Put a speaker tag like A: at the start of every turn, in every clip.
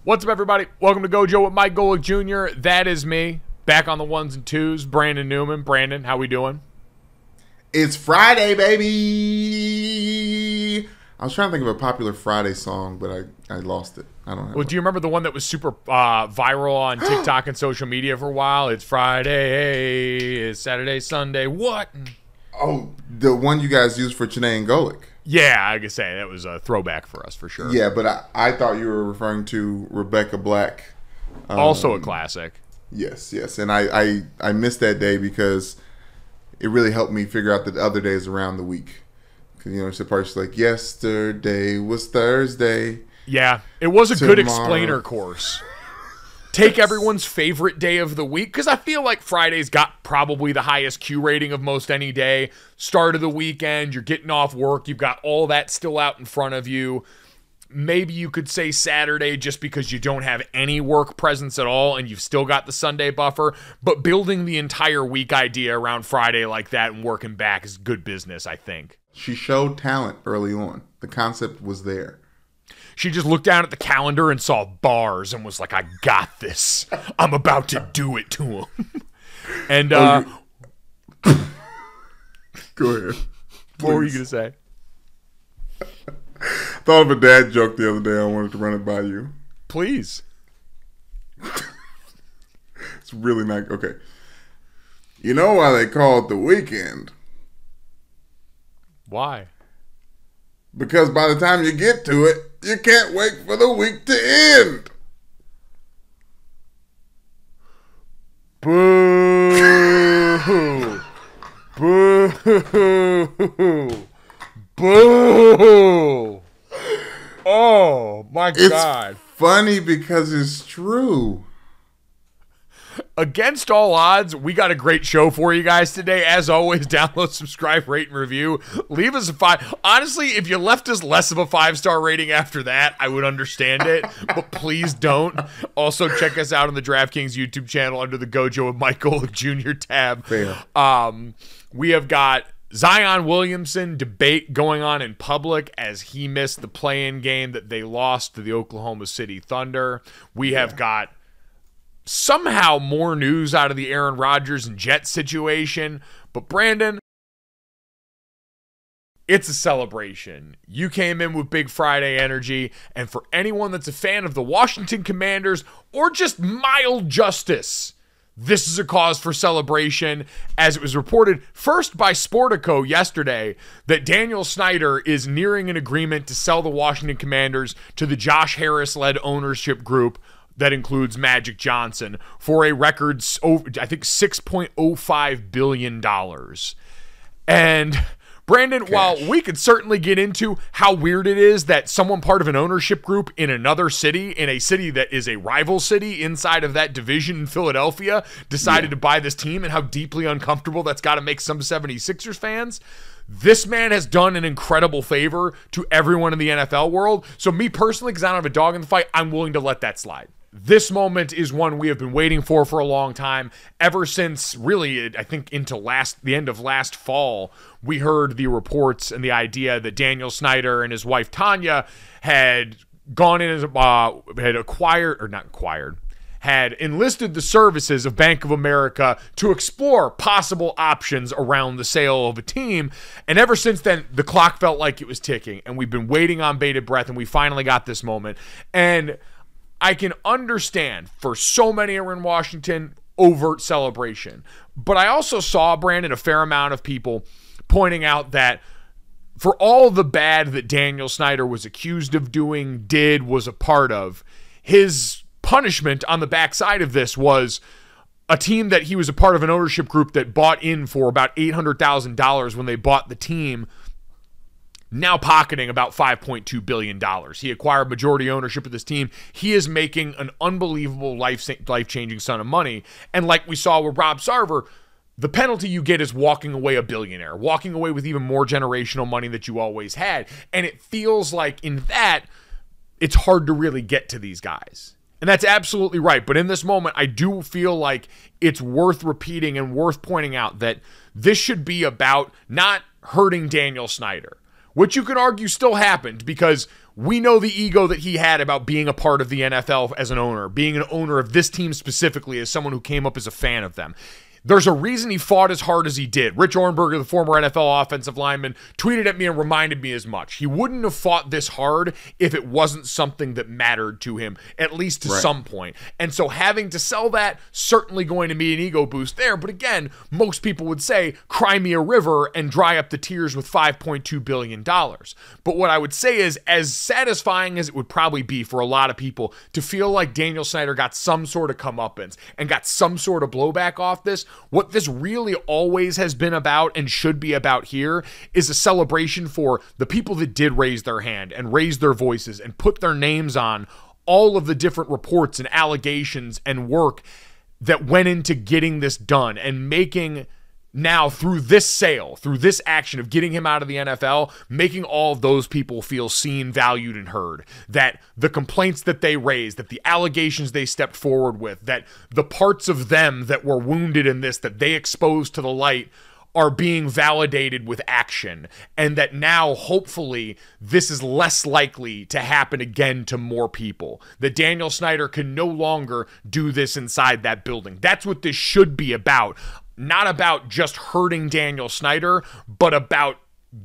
A: What's up, everybody? Welcome to Gojo with Mike Golick Jr. That is me, back on the ones and twos. Brandon Newman. Brandon, how we doing?
B: It's Friday, baby. I was trying to think of a popular Friday song, but I lost it. I don't know.
A: Well, do you remember the one that was super viral on TikTok and social media for a while? It's Friday, it's Saturday, Sunday, what?
B: Oh, the one you guys used for Chanae and Golick.
A: Yeah, I could say that was a throwback for us for sure.
B: Yeah, but I thought you were referring to Rebecca Black.
A: Also a classic.
B: Yes. And I missed that day because it really helped me figure out the other days around the week. Because, you know, it's the part's like, yesterday was Thursday.
A: Yeah, it was a good explainer course. Take everyone's favorite day of the week, because I feel like Friday's got probably the highest Q rating of most any day. Start of the weekend, you're getting off work, you've got all that still out in front of you. Maybe you could say Saturday just because you don't have any work presence at all and you've still got the Sunday buffer. But building the entire week idea around Friday like that and working back is good business, I think.
B: She showed talent early on. The concept was there.
A: She just looked down at the calendar and saw bars and was like, I got this. I'm about to do it to him. And
B: go ahead.
A: What were you going to say?
B: Thought of a dad joke the other day. I wanted to run it by you.
A: Please.
B: It's really not okay. You know why they call it the weekend?
A: Why?
B: Because by the time you get to it, you can't wait for the week to end.
A: Boo! Boo! Boo! Oh my God!
B: It's funny because it's true.
A: Against all odds, we got a great show for you guys today. As always, download, subscribe, rate, and review. Leave us a 5. Honestly, if you left us less of a 5-star rating after that, I would understand it. But please don't. Also, check us out on the DraftKings YouTube channel under the Gojo with Mike Golick Jr. tab.
B: Fair.
A: We have got Zion Williamson debate going on in public as he missed the play-in game that they lost to the Oklahoma City Thunder. We have got somehow more news out of the Aaron Rodgers and Jets situation. But Brandon, it's a celebration. You came in with Big Friday energy, and for anyone that's a fan of the Washington Commanders or just mild justice, this is a cause for celebration, as it was reported first by Sportico yesterday that Daniel Snyder is nearing an agreement to sell the Washington Commanders to the Josh Harris-led ownership group that includes Magic Johnson for a record, I think, $6.05 billion. And Brandon, while we could certainly get into how weird it is that someone part of an ownership group in another city, in a city that is a rival city inside of that division in Philadelphia, decided to buy this team, and how deeply uncomfortable that's got to make some 76ers fans, this man has done an incredible favor to everyone in the NFL world. So me personally, because I don't have a dog in the fight, I'm willing to let that slide. This moment is one we have been waiting for a long time. Ever since, really, I think into the end of last fall, we heard the reports and the idea that Daniel Snyder and his wife Tanya had gone in as had enlisted the services of Bank of America to explore possible options around the sale of a team. And ever since then, the clock felt like it was ticking, and we've been waiting on bated breath, and we finally got this moment. And I can understand, for so many are in Washington, overt celebration. But I also saw, Brandon, a fair amount of people pointing out that for all the bad that Daniel Snyder was accused of doing, was a part of, his punishment on the backside of this was a team that he was a part of, an ownership group that bought in for about $800,000 when they bought the team, now pocketing about $5.2 billion. He acquired majority ownership of this team. He is making an unbelievable life-changing sum of money. And like we saw with Rob Sarver, the penalty you get is walking away a billionaire, walking away with even more generational money that you always had. And it feels like in that, it's hard to really get to these guys. And that's absolutely right. But in this moment, I do feel like it's worth repeating and worth pointing out that this should be about not hurting Daniel Snyder, which you could argue still happened, because We know the ego that he had about being a part of the NFL as an owner, being an owner of this team specifically as someone who came up as a fan of them. There's a reason he fought as hard as he did. Rich Ohrnberger, the former NFL offensive lineman, tweeted at me and reminded me as much. He wouldn't have fought this hard if it wasn't something that mattered to him, at least to some point. And so having to sell that, certainly going to be an ego boost there. But again, most people would say, cry me a river and dry up the tears with $5.2 billion. But what I would say is, as satisfying as it would probably be for a lot of people to feel like Daniel Snyder got some sort of comeuppance and got some sort of blowback off this, what this really always has been about and should be about here is a celebration for the people that did raise their hand and raise their voices and put their names on all of the different reports and allegations and work that went into getting this done and making now, through this sale, through this action of getting him out of the NFL, making all of those people feel seen, valued, and heard. That the complaints that they raised, that the allegations they stepped forward with, that the parts of them that were wounded in this, that they exposed to the light, are being validated with action. And that now, hopefully, this is less likely to happen again to more people. That Daniel Snyder can no longer do this inside that building. That's what this should be about. Not about just hurting Daniel Snyder, but about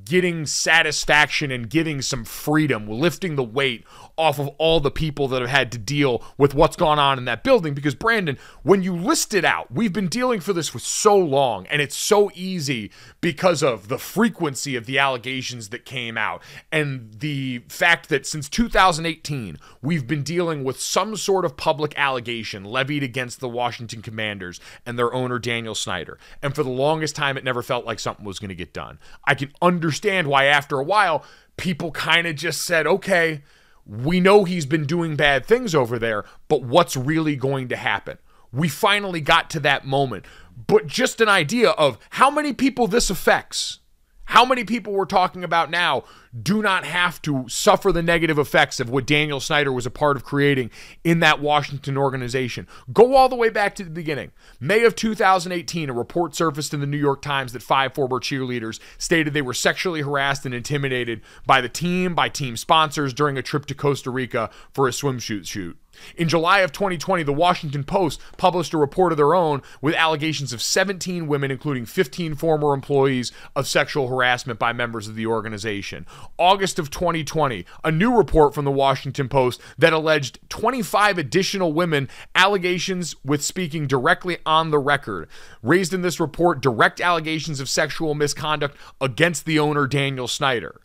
A: getting satisfaction and getting some freedom, lifting the weight off of all the people that have had to deal with what's gone on in that building. Because, Brandon, when you list it out, we've been dealing for this for so long, and it's so easy because of the frequency of the allegations that came out and the fact that since 2018, we've been dealing with some sort of public allegation levied against the Washington Commanders and their owner, Daniel Snyder. And for the longest time, it never felt like something was going to get done. I can understand why after a while, people kind of just said, okay, we know he's been doing bad things over there, but what's really going to happen? We finally got to that moment. But just an idea of how many people this affects, how many people we're talking about now do not have to suffer the negative effects of what Daniel Snyder was a part of creating in that Washington organization. Go all the way back to the beginning. May of 2018, a report surfaced in the New York Times that 5 former cheerleaders stated they were sexually harassed and intimidated by the team, by team sponsors during a trip to Costa Rica for a swimsuit shoot. In July of 2020, the Washington Post published a report of their own with allegations of 17 women, including 15 former employees, of sexual harassment by members of the organization. August of 2020, a new report from the Washington Post that alleged 25 additional women allegations with speaking directly on the record. Raised in this report direct allegations of sexual misconduct against the owner, Daniel Snyder.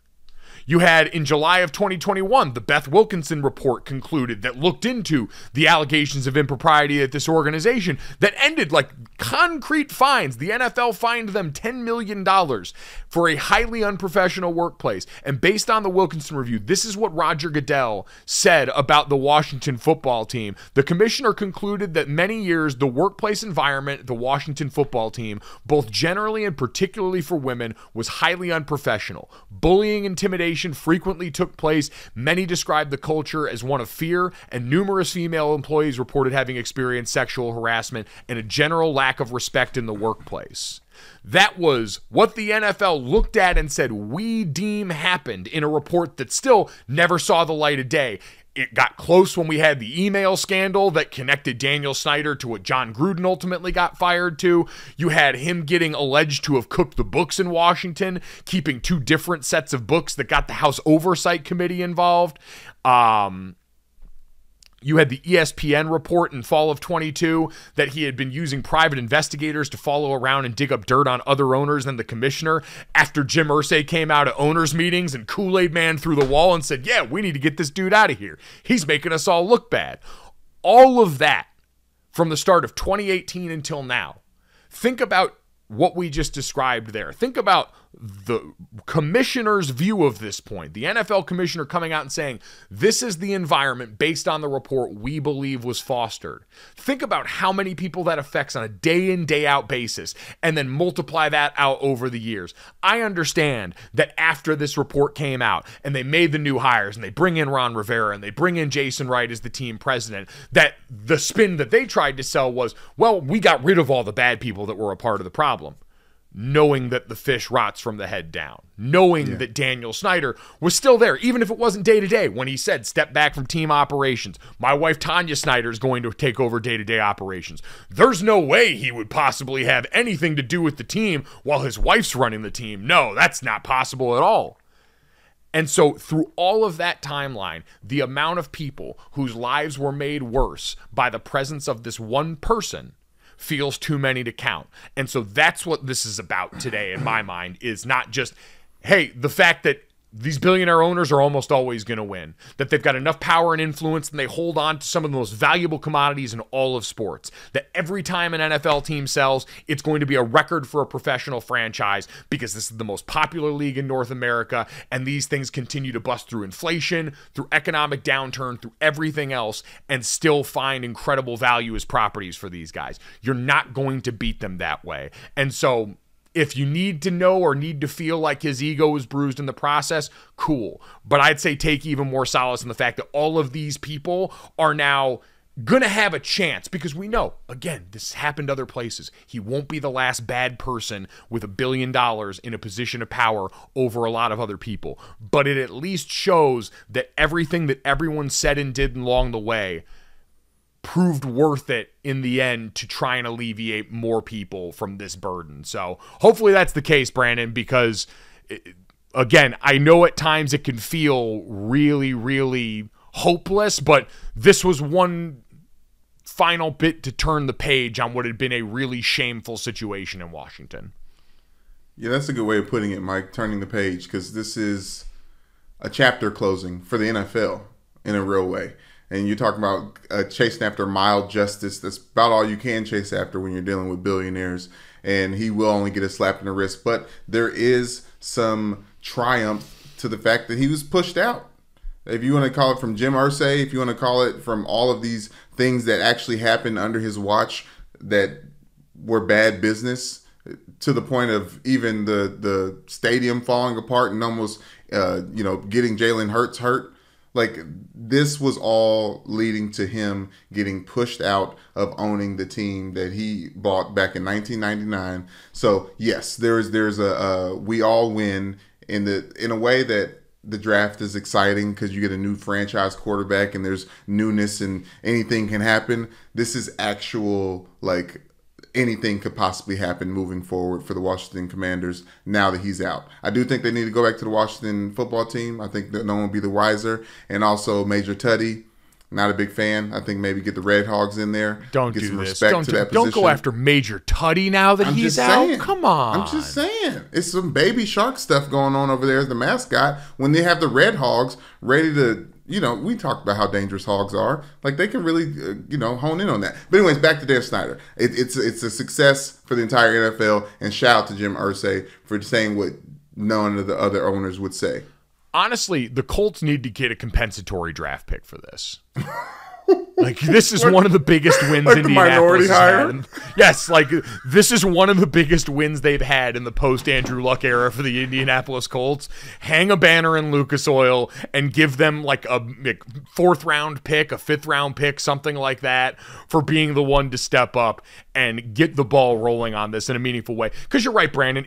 A: You had, in July of 2021, the Beth Wilkinson report concluded that looked into the allegations of impropriety at this organization that ended like concrete fines. The NFL fined them $10 million for a highly unprofessional workplace. And based on the Wilkinson review, this is what Roger Goodell said about the Washington football team. The commissioner concluded that many years, the workplace environment at the Washington football team, both generally and particularly for women, was highly unprofessional. Bullying, intimidation frequently took place. Many described the culture as one of fear, and numerous female employees reported having experienced sexual harassment and a general lack of respect in the workplace. That was what the NFL looked at and said, we deem happened, in a report that still never saw the light of day. It got close when we had the email scandal that connected Daniel Snyder to what John Gruden ultimately got fired to. You had him getting alleged to have cooked the books in Washington, keeping 2 different sets of books that got the House Oversight Committee involved. You had the ESPN report in fall of 22 that he had been using private investigators to follow around and dig up dirt on other owners than the commissioner after Jim Irsay came out at owners meetings and Kool-Aid Man through the wall and said, yeah, we need to get this dude out of here. He's making us all look bad. All of that from the start of 2018 until now. Think about what we just described there. Think about the commissioner's view of this point. The NFL commissioner coming out and saying, this is the environment based on the report we believe was fostered. Think about how many people that affects on a day in, day out basis, and then multiply that out over the years. I understand that after this report came out and they made the new hires and they bring in Ron Rivera and they bring in Jason Wright as the team president, that the spin that they tried to sell was, well, we got rid of all the bad people that were a part of the problem. knowing that the fish rots from the head down, knowing that Daniel Snyder was still there, even if it wasn't day-to-day, when he said, step back from team operations. My wife, Tanya Snyder, is going to take over day-to-day operations. There's no way he would possibly have anything to do with the team while his wife's running the team. No, that's not possible at all. And so through all of that timeline, the amount of people whose lives were made worse by the presence of this one person feels too many to count. And so that's what this is about today, in my mind, is not just, hey, the fact that these billionaire owners are almost always going to win, that they've got enough power and influence and they hold on to some of the most valuable commodities in all of sports, that every time an NFL team sells, it's going to be a record for a professional franchise because this is the most popular league in North America, and these things continue to bust through inflation, through economic downturn, through everything else, and still find incredible value as properties for these guys. You're not going to beat them that way. And so if you need to know or need to feel like his ego was bruised in the process, cool. But I'd say take even more solace in the fact that all of these people are now going to have a chance, because we know, again, this happened other places. He won't be the last bad person with $1 billion in a position of power over a lot of other people. But it at least shows that everything that everyone said and did along the way proved worth it in the end to try and alleviate more people from this burden. So hopefully that's the case, Brandon, because again, I know at times it can feel really, really hopeless, but this was one final bit to turn the page on what had been a really shameful situation in Washington.
B: Yeah, that's a good way of putting it, Mike, turning the page, because this is a chapter closing for the NFL in a real way. And you're talking about chasing after mild justice. That's about all you can chase after when you're dealing with billionaires. And he will only get a slap in the wrist. But there is some triumph to the fact that he was pushed out. If you want to call it from Jim Irsay, if you want to call it from all of these things that actually happened under his watch that were bad business, to the point of even the stadium falling apart and almost getting Jalen Hurts hurt. Like, this was all leading to him getting pushed out of owning the team that he bought back in 1999. So yes, there's a we all win in a way that the draft is exciting because you get a new franchise quarterback and there's newness and anything can happen. This is actual, like, anything could possibly happen moving forward for the Washington Commanders now that he's out. I do think they need to go back to the Washington football team. I think that no one will be the wiser. And also Major Tuddy, not a big fan. I think maybe get the Red Hogs in there.
A: Don't
B: get
A: do
B: some
A: this.
B: Respect to that position.
A: Don't go after Major Tuddy now that he's out. Come on.
B: I'm just saying. It's some baby shark stuff going on over there as the mascot when they have the Red Hogs ready to, we talked about how dangerous hogs are. Like, they can really, hone in on that. But anyways, back to Dan Snyder. It's a success for the entire NFL, and shout out to Jim Irsay for saying what none of the other owners would say.
A: Honestly, the Colts need to get a compensatory draft pick for this. Like, this is one of the biggest wins
B: like
A: Indianapolis
B: has
A: had. Yes, like, this is one of the biggest wins they've had in the post-Andrew Luck era for the Indianapolis Colts. Hang a banner in Lucas Oil and give them, like, a fourth-round pick, a fifth-round pick, something like that, for being the one to step up and get the ball rolling on this in a meaningful way. Because you're right, Brandon,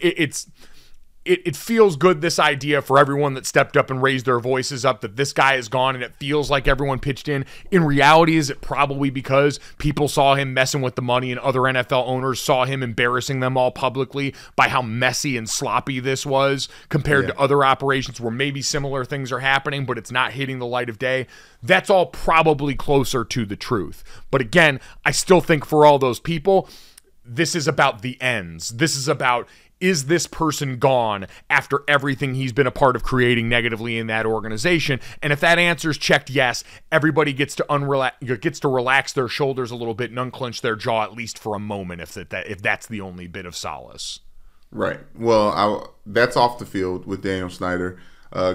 A: It feels good, this idea, for everyone that stepped up and raised their voices up, that this guy is gone, and it feels like everyone pitched in. In reality, is it probably because people saw him messing with the money and other NFL owners saw him embarrassing them all publicly by how messy and sloppy this was compared to other operations where maybe similar things are happening, but it's not hitting the light of day? That's all probably closer to the truth. But again, I still think for all those people, this is about the ends. This is about, is this person gone after everything he's been a part of creating negatively in that organization? And if that answer is checked yes, everybody gets to relax their shoulders a little bit and unclench their jaw, at least for a moment, if that's the only bit of solace.
B: Right. Well, that's off the field with Daniel Snyder.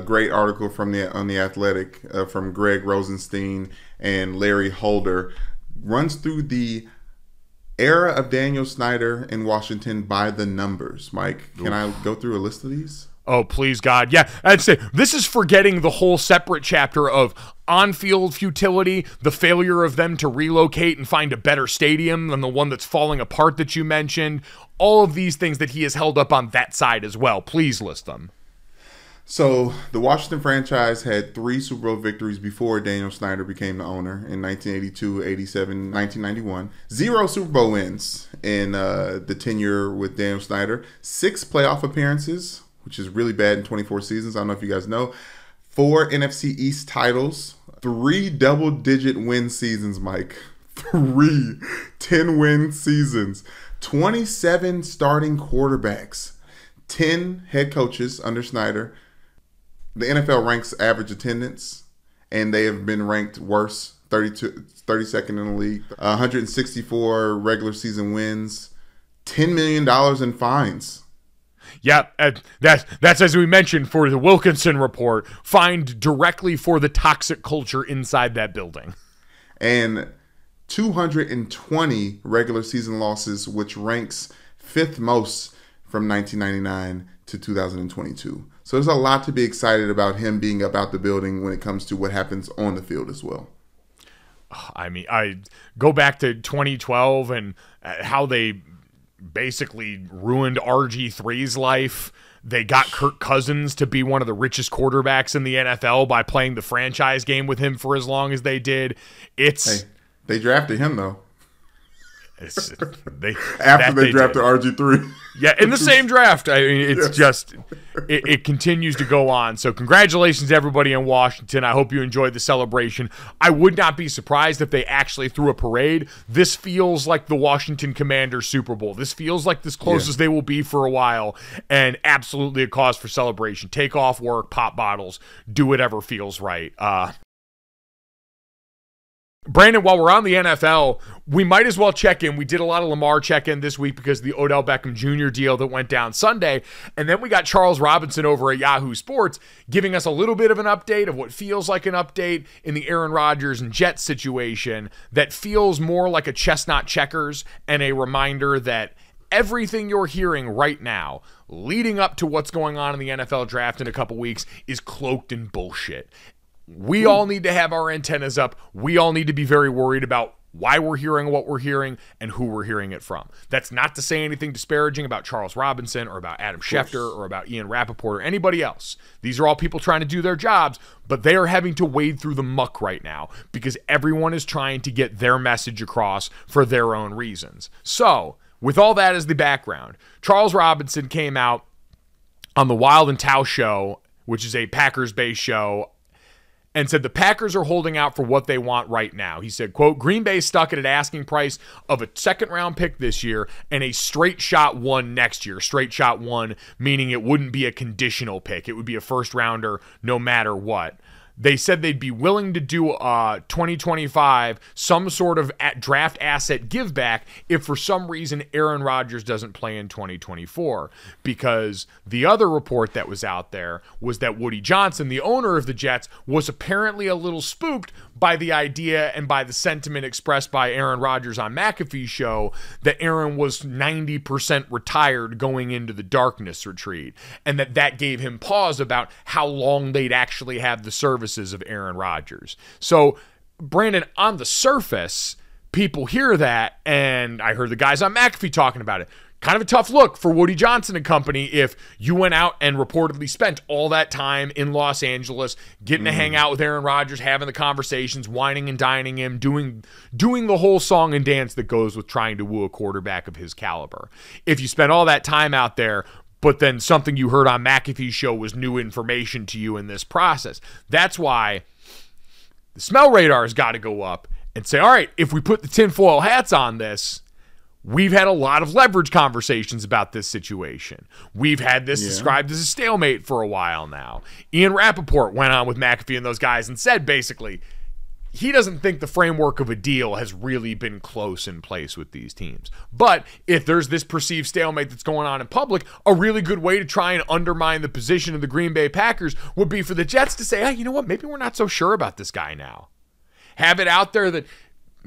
B: Great article on the Athletic from Greg Rosenstein and Larry Holder. Runs through the era of Daniel Snyder in Washington by the numbers. Mike, can I go through a list of these?
A: Oh, please, God. Yeah, I'd say this is forgetting the whole separate chapter of on-field futility, the failure of them to relocate and find a better stadium than the one that's falling apart that you mentioned. All of these things that he has held up on that side as well. Please list them.
B: So the Washington franchise had 3 Super Bowl victories before Daniel Snyder became the owner in 1982, 87, 1991. 0 Super Bowl wins in the tenure with Daniel Snyder. 6 playoff appearances, which is really bad in 24 seasons. I don't know if you guys know. 4 NFC East titles. 3 double-digit win seasons, Mike. 3 10-win seasons. 27 starting quarterbacks. 10 head coaches under Snyder. The NFL ranks average attendance, and they have been ranked worse, 32nd in the league. 164 regular season wins, $10 million in fines.
A: Yeah, that's as we mentioned for the Williamson report, fined directly for the toxic culture inside that building.
B: And 220 regular season losses, which ranks 5th most from 1999 to 2022. So there's a lot to be excited about him being about the building when it comes to what happens on the field as well.
A: I mean, I go back to 2012 and how they basically ruined RG3's life. They got Kirk Cousins to be one of the richest quarterbacks in the NFL by playing the franchise game with him for as long as they did.
B: They drafted him, though.
A: After
B: they drafted RG3.
A: Yeah, in the same draft. I mean, it's just, it continues to go on. So congratulations to everybody in Washington. I hope you enjoyed the celebration. I would not be surprised if they actually threw a parade. This feels like the Washington Commanders Super Bowl. This feels like as close as they will be for a while, and absolutely a cause for celebration. Take off work, pop bottles, do whatever feels right. Brandon, while we're on the NFL, we might as well check in. We did a lot of Lamar check-in this week because of the Odell Beckham Jr. deal that went down Sunday. And then we got Charles Robinson over at Yahoo Sports giving us a little bit of an update of what feels like an update in the Aaron Rodgers and Jets situation that feels more like a chestnut checkers and a reminder that everything you're hearing right now leading up to what's going on in the NFL draft in a couple weeks is cloaked in bullshit. We all need to have our antennas up. We all need to be very worried about why we're hearing what we're hearing and who we're hearing it from. That's not to say anything disparaging about Charles Robinson or about Adam Schefter or about Ian Rappaport or anybody else. These are all people trying to do their jobs, but they are having to wade through the muck right now because everyone is trying to get their message across for their own reasons. So, with all that as the background, Charles Robinson came out on the Wild and Tao show, which is a Packers-based show, and said the Packers are holding out for what they want right now. He said, quote, Green Bay stuck at an asking price of a second-round pick this year and a straight shot one next year. Straight shot one, meaning it wouldn't be a conditional pick. It would be a first-rounder no matter what. They said they'd be willing to do 2025, some sort of draft asset give back if for some reason Aaron Rodgers doesn't play in 2024. Because the other report that was out there was that Woody Johnson, the owner of the Jets, was apparently a little spooked by the idea and by the sentiment expressed by Aaron Rodgers on McAfee's show that Aaron was 90% retired going into the darkness retreat, and that gave him pause about how long they'd actually have the services of Aaron Rodgers. So, Brandon, on the surface, people hear that, and I heard the guys on McAfee talking about it. Kind of a tough look for Woody Johnson and company if you went out and reportedly spent all that time in Los Angeles, getting to hang out with Aaron Rodgers, having the conversations, whining and dining him, doing the whole song and dance that goes with trying to woo a quarterback of his caliber. If you spent all that time out there, but then something you heard on McAfee's show was new information to you in this process, that's why the smell radar has got to go up and say, all right, if we put the tinfoil hats on this, we've had a lot of leverage conversations about this situation. We've had this described as a stalemate for a while now. Ian Rappaport went on with McAfee and those guys and said basically he doesn't think the framework of a deal has really been close in place with these teams. But if there's this perceived stalemate that's going on in public, a really good way to try and undermine the position of the Green Bay Packers would be for the Jets to say, hey, you know what, maybe we're not so sure about this guy now. Have it out there that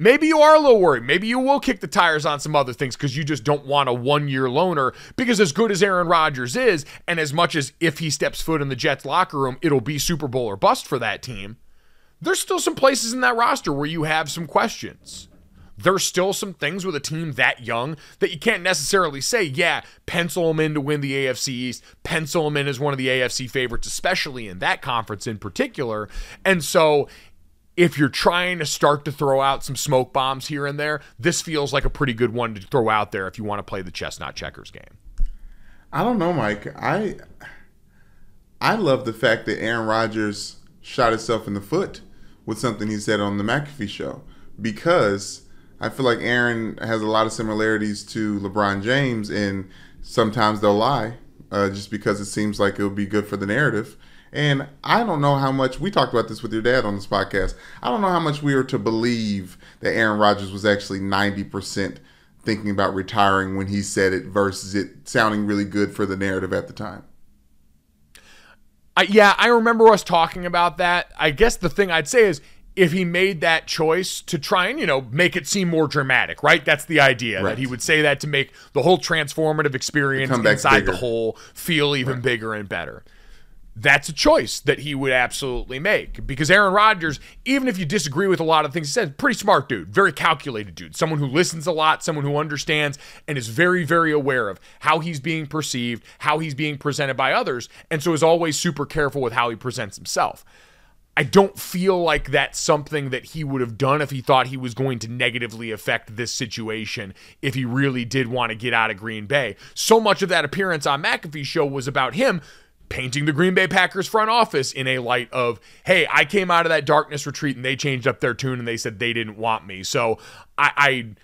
A: maybe you are a little worried. Maybe you will kick the tires on some other things because you just don't want a one-year loaner. Because as good as Aaron Rodgers is, and as much as if he steps foot in the Jets locker room, it'll be Super Bowl or bust for that team, there's still some places in that roster where you have some questions. There's still some things with a team that young that you can't necessarily say, yeah, pencil them in to win the AFC East, pencil them in as one of the AFC favorites, especially in that conference in particular. And so if you're trying to start to throw out some smoke bombs here and there, this feels like a pretty good one to throw out there if you want to play the chestnut checkers game.
B: I don't know, Mike. I love the fact that Aaron Rodgers shot himself in the foot with something he said on the McAfee show, because I feel like Aaron has a lot of similarities to LeBron James, and sometimes they'll lie just because it seems like it would be good for the narrative. And I don't know how much, we talked about this with your dad on this podcast, I don't know how much we were to believe that Aaron Rodgers was actually 90% thinking about retiring when he said it versus it sounding really good for the narrative at the time.
A: Yeah, I remember us talking about that. I guess the thing I'd say is, if he made that choice to try and, make it seem more dramatic, right? That's the idea, right, that he would say that to make the whole transformative experience inside the hole feel even bigger and better. That's a choice that he would absolutely make, because Aaron Rodgers, even if you disagree with a lot of things he said, pretty smart dude, very calculated dude, someone who listens a lot, someone who understands and is very, very aware of how he's being perceived, how he's being presented by others, and so is always super careful with how he presents himself. I don't feel like that's something that he would have done if he thought he was going to negatively affect this situation, if he really did want to get out of Green Bay. So much of that appearance on McAfee's show was about him painting the Green Bay Packers front office in a light of, hey, I came out of that darkness retreat and they changed up their tune and they said they didn't want me. So I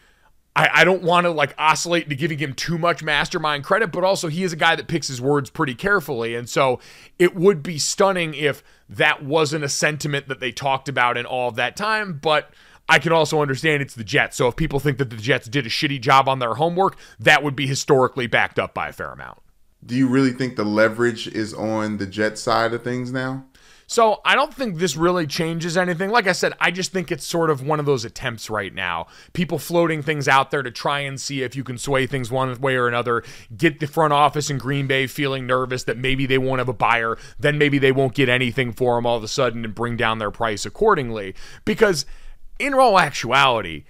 A: don't want to oscillate into giving him too much mastermind credit, but also he is a guy that picks his words pretty carefully. And so it would be stunning if that wasn't a sentiment that they talked about in all of that time. But I can also understand it's the Jets. So if people think that the Jets did a shitty job on their homework, that would be historically backed up by a fair amount.
B: Do you really think the leverage is on the Jets side of things now?
A: So I don't think this really changes anything. Like I said, I just think it's sort of one of those attempts right now. People floating things out there to try and see if you can sway things one way or another, get the front office in Green Bay feeling nervous that maybe they won't have a buyer, then maybe they won't get anything for them all of a sudden and bring down their price accordingly. Because in all actuality,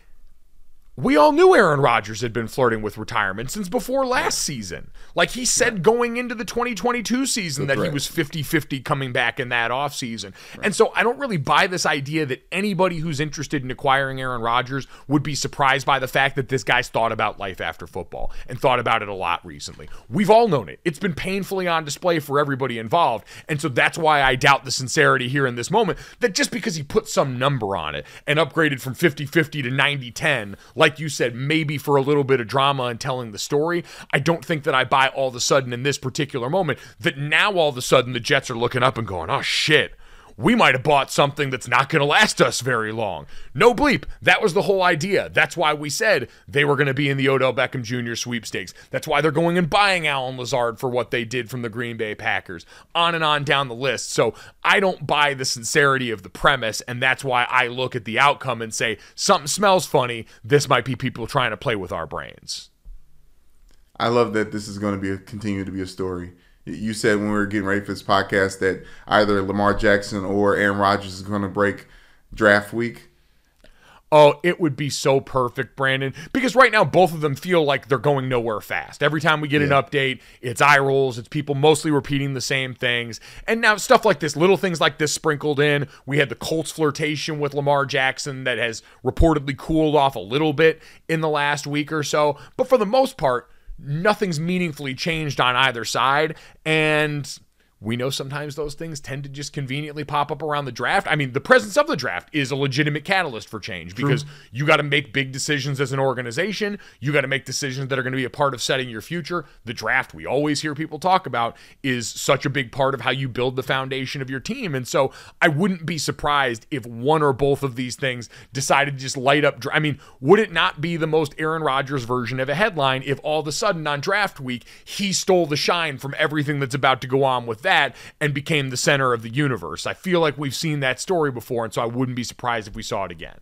A: we all knew Aaron Rodgers had been flirting with retirement since before last season. Like he said going into the 2022 season that he was 50-50 coming back in that offseason. And so I don't really buy this idea that anybody who's interested in acquiring Aaron Rodgers would be surprised by the fact that this guy's thought about life after football and thought about it a lot recently. We've all known it. It's been painfully on display for everybody involved. And so that's why I doubt the sincerity here in this moment, that just because he put some number on it and upgraded from 50-50 to 90-10, like you said, maybe for a little bit of drama and telling the story, I don't think that I buy all of a sudden in this particular moment that now all of a sudden the Jets are looking up and going, oh shit, we might have bought something that's not going to last us very long. No bleep. That was the whole idea. That's why we said they were going to be in the Odell Beckham Jr. sweepstakes. That's why they're going and buying Allen Lazard for what they did from the Green Bay Packers. On and on down the list. So I don't buy the sincerity of the premise, and that's why I look at the outcome and say, something smells funny. This might be people trying to play with our brains.
B: I love that this is going to continue to be a story. You said when we were getting ready for this podcast that either Lamar Jackson or Aaron Rodgers is going to break draft week.
A: Oh, it would be so perfect, Brandon, because right now both of them feel like they're going nowhere fast. Every time we get an update, it's eye rolls, it's people mostly repeating the same things. And now stuff like this, little things like this sprinkled in. We had the Colts flirtation with Lamar Jackson that has reportedly cooled off a little bit in the last week or so. But for the most part, nothing's meaningfully changed on either side, and we know sometimes those things tend to just conveniently pop up around the draft. I mean, the presence of the draft is a legitimate catalyst for change because you got to make big decisions as an organization. You got to make decisions that are going to be a part of setting your future. The draft, we always hear people talk about, is such a big part of how you build the foundation of your team. And so I wouldn't be surprised if one or both of these things decided to just light up. I mean, would it not be the most Aaron Rodgers version of a headline if all of a sudden on draft week, he stole the shine from everything that's about to go on with that and became the center of the universe? I feel like we've seen that story before, and so I wouldn't be surprised if we saw it again.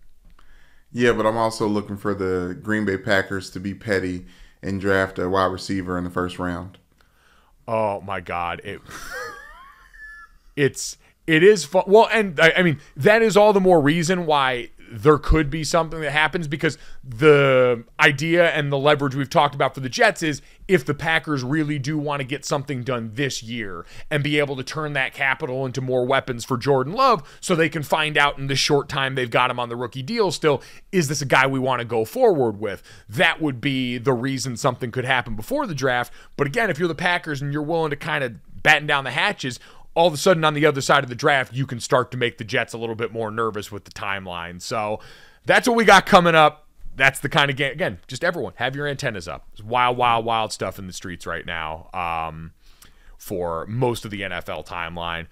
B: Yeah, but I'm also looking for the Green Bay Packers to be petty and draft a wide receiver in the first round.
A: Oh my God. It is fun. Well, and I mean, that is all the more reason why there could be something that happens, because the idea and the leverage we've talked about for the Jets is if the Packers really do want to get something done this year and be able to turn that capital into more weapons for Jordan Love so they can find out in the short time they've got him on the rookie deal still, is this a guy we want to go forward with? That would be the reason something could happen before the draft. But again, if you're the Packers and you're willing to kind of batten down the hatches, all of a sudden on the other side of the draft, you can start to make the Jets a little bit more nervous with the timeline. So that's what we got coming up. That's the kind of game. Again, just everyone, have your antennas up. It's wild, wild, wild stuff in the streets right now for most of the NFL timeline.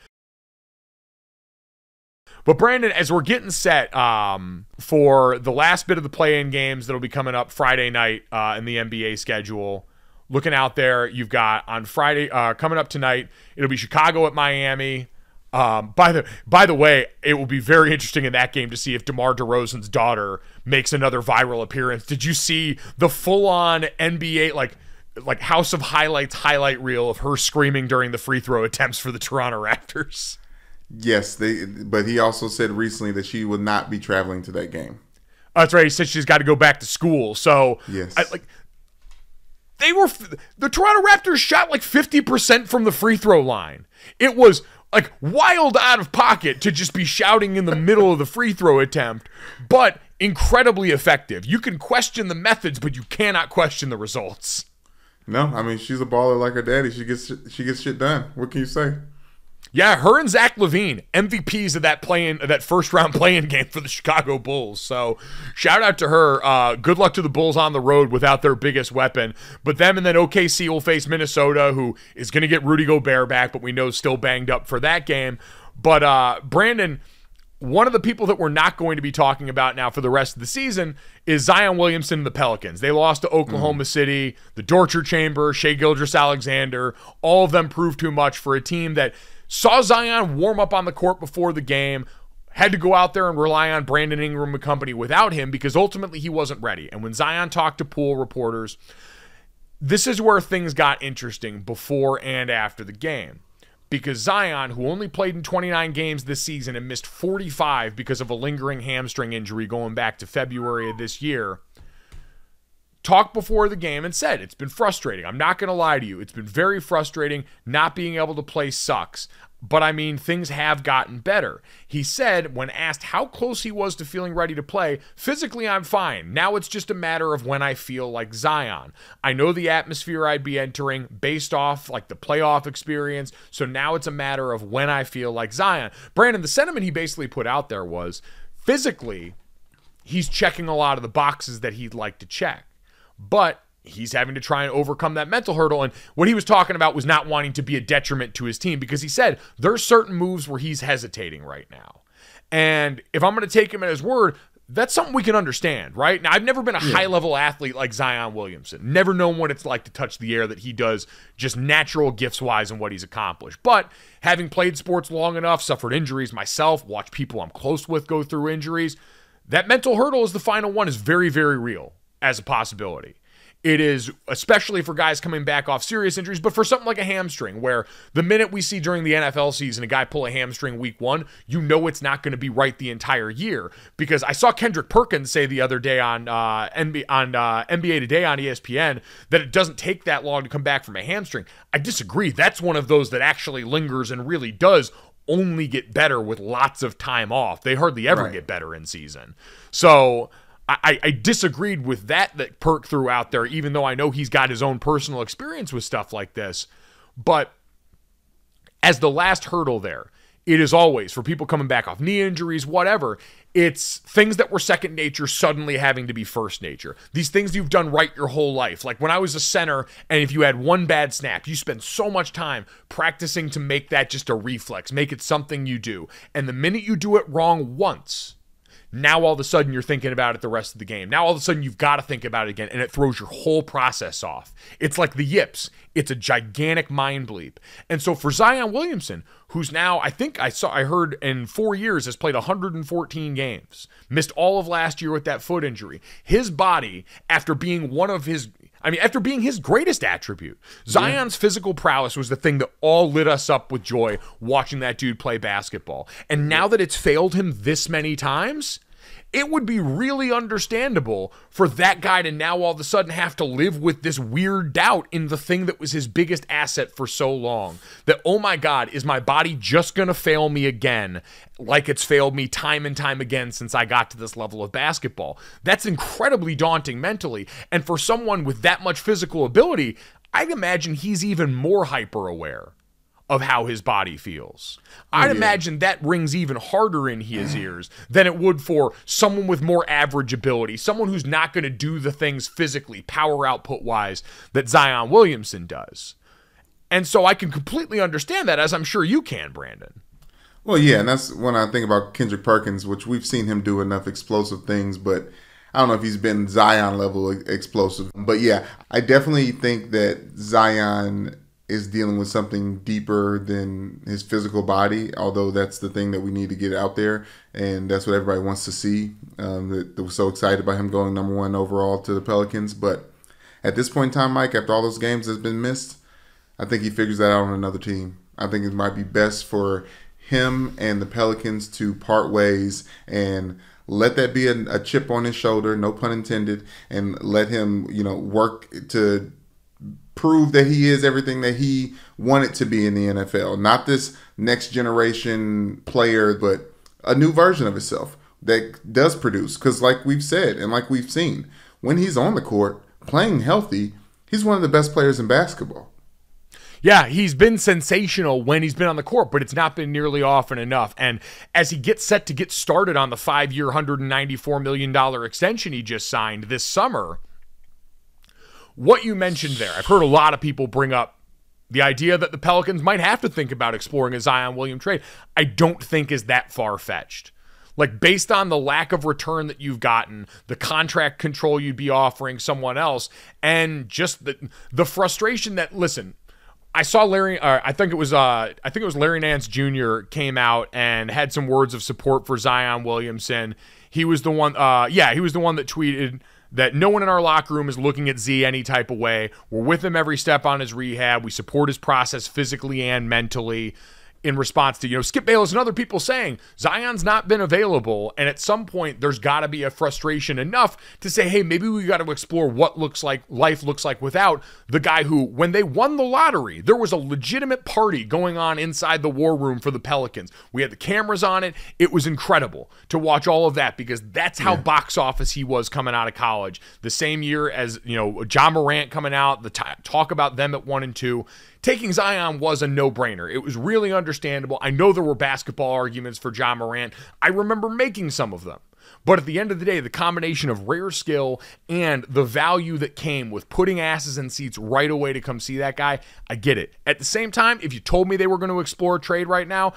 A: But Brandon, as we're getting set for the last bit of the play-in games that'll be coming up Friday night in the NBA schedule, looking out there, you've got on Friday, coming up tonight, it'll be Chicago at Miami. By the way, it will be very interesting in that game to see if DeMar DeRozan's daughter makes another viral appearance. Did you see the full-on NBA, like House of Highlights highlight reel of her screaming during the free throw attempts for the Toronto Raptors? Yes,
B: but he also said recently that she would not be traveling to that game.
A: That's right. He said she's got to go back to school. So,
B: yes.
A: The Toronto Raptors shot like 50% from the free throw line. It was like wild out of pocket to just be shouting in the middle of the free throw attempt, but incredibly effective. You can question the methods, but you cannot question the results.
B: No, I mean, she's a baller like her daddy. She gets shit done. What can you say?
A: Yeah, her and Zach LaVine, MVPs of that first round play-in game for the Chicago Bulls. So shout out to her. Good luck to the Bulls on the road without their biggest weapon. But them and then OKC will face Minnesota, who is going to get Rudy Gobert back, but we know still banged up for that game. But Brandon, one of the people that we're not going to be talking about now for the rest of the season is Zion Williamson and the Pelicans. They lost to Oklahoma City, the torture chamber, Shai Gilgeous-Alexander. All of them proved too much for a team that saw Zion warm up on the court before the game, had to go out there and rely on Brandon Ingram and company without him because ultimately he wasn't ready. And when Zion talked to pool reporters, this is where things got interesting before and after the game. Because Zion, who only played in 29 games this season and missed 45 because of a lingering hamstring injury going back to February of this year, talked before the game and said, it's been frustrating. I'm not going to lie to you. It's been very frustrating. Not being able to play sucks. But I mean, things have gotten better. He said, when asked how close he was to feeling ready to play, physically I'm fine. Now it's just a matter of when I feel like Zion. I know the atmosphere I'd be entering based off like the playoff experience. So now it's a matter of when I feel like Zion. Brandon, the sentiment he basically put out there was physically, he's checking a lot of the boxes that he'd like to check. But he's having to try and overcome that mental hurdle. And what he was talking about was not wanting to be a detriment to his team because he said there's certain moves where he's hesitating right now. And if I'm going to take him at his word, that's something we can understand, right? Now, I've never been a high-level athlete like Zion Williamson. Never known what it's like to touch the air that he does, just natural gifts-wise and what he's accomplished. But having played sports long enough, suffered injuries myself, watched people I'm close with go through injuries, that mental hurdle is the final one is very, very real as a possibility. It is, especially for guys coming back off serious injuries, but for something like a hamstring, where the minute we see during the NFL season a guy pull a hamstring week one, you know it's not going to be right the entire year. Because I saw Kendrick Perkins say the other day on NBA Today on ESPN that it doesn't take that long to come back from a hamstring. I disagree. That's one of those that actually lingers and really does only get better with lots of time off. They hardly ever get better in season. So I disagreed with that Perk threw out there, even though I know he's got his own personal experience with stuff like this. But as the last hurdle there, it is always, for people coming back off knee injuries, whatever, it's things that were second nature suddenly having to be first nature. These things you've done right your whole life. Like when I was a center, and if you had one bad snap, you spend so much time practicing to make that just a reflex, make it something you do. And the minute you do it wrong once, Now all of a sudden you're thinking about it the rest of the game. Now all of a sudden you've got to think about it again, and it throws your whole process off. It's like the yips. It's a gigantic mind bleep. And so for Zion Williamson, who's now, I heard in 4 years has played 114 games, missed all of last year with that foot injury. His body, after being his greatest attribute, Zion's physical prowess was the thing that all lit us up with joy watching that dude play basketball. And now that it's failed him this many times, it would be really understandable for that guy to now all of a sudden have to live with this weird doubt in the thing that was his biggest asset for so long. That, oh my God, is my body just going to fail me again like it's failed me time and time again since I got to this level of basketball? That's incredibly daunting mentally. And for someone with that much physical ability, I'd imagine he's even more hyper aware of how his body feels. I'd imagine that rings even harder in his ears than it would for someone with more average ability, someone who's not going to do the things physically, power output wise, that Zion Williamson does. And so I can completely understand that, as I'm sure you can, Brandon.
B: Well, yeah, and that's when I think about Kendrick Perkins, which we've seen him do enough explosive things, but I don't know if he's been Zion level explosive. But yeah, I definitely think that Zion is dealing with something deeper than his physical body, although that's the thing that we need to get out there, and that's what everybody wants to see. That was so excited about him going number 1 overall to the Pelicans. But at this point in time, Mike, after all those games that's been missed, I think he figures that out on another team. I think it might be best for him and the Pelicans to part ways and let that be a chip on his shoulder, no pun intended, and let him, work to prove that he is everything that he wanted to be in the NFL. Not this next generation player, but a new version of himself that does produce. Because like we've said and like we've seen, when he's on the court, playing healthy, he's one of the best players in basketball.
A: Yeah, he's been sensational when he's been on the court, but it's not been nearly often enough. And as he gets set to get started on the 5-year, $194 million extension he just signed this summer, what you mentioned there, I've heard a lot of people bring up the idea that the Pelicans might have to think about exploring a Zion Williams trade. I don't think is that far-fetched. Like, based on the lack of return that you've gotten, the contract control you'd be offering someone else, and just the frustration that, listen, I saw I think it was Larry Nance Jr. came out and had some words of support for Zion Williamson. He was the one that tweeted that no one in our locker room is looking at Z any type of way. We're with him every step on his rehab. We support his process physically and mentally, in response to, Skip Bayless and other people saying Zion's not been available. And at some point, there's got to be a frustration enough to say, hey, maybe we got to explore what life looks like without the guy who, when they won the lottery, there was a legitimate party going on inside the war room for the Pelicans. We had the cameras on it. It was incredible to watch all of that because that's how box office he was coming out of college. The same year as, John Morant coming out, the talk about them at 1 and 2. Taking Zion was a no-brainer. It was really understandable. I know there were basketball arguments for John Morant. I remember making some of them. But at the end of the day, the combination of rare skill and the value that came with putting asses in seats right away to come see that guy, I get it. At the same time, if you told me they were going to explore a trade right now,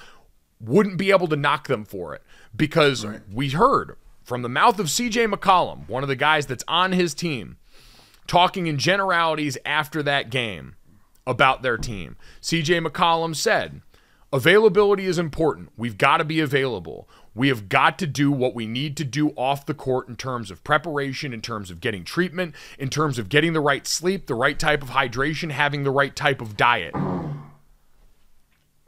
A: wouldn't be able to knock them for it. Because we heard from the mouth of CJ McCollum, one of the guys that's on his team, talking in generalities after that game about their team. CJ McCollum said, availability is important. We've got to be available. We have got to do what we need to do off the court in terms of preparation, in terms of getting treatment, in terms of getting the right sleep, the right type of hydration, having the right type of diet.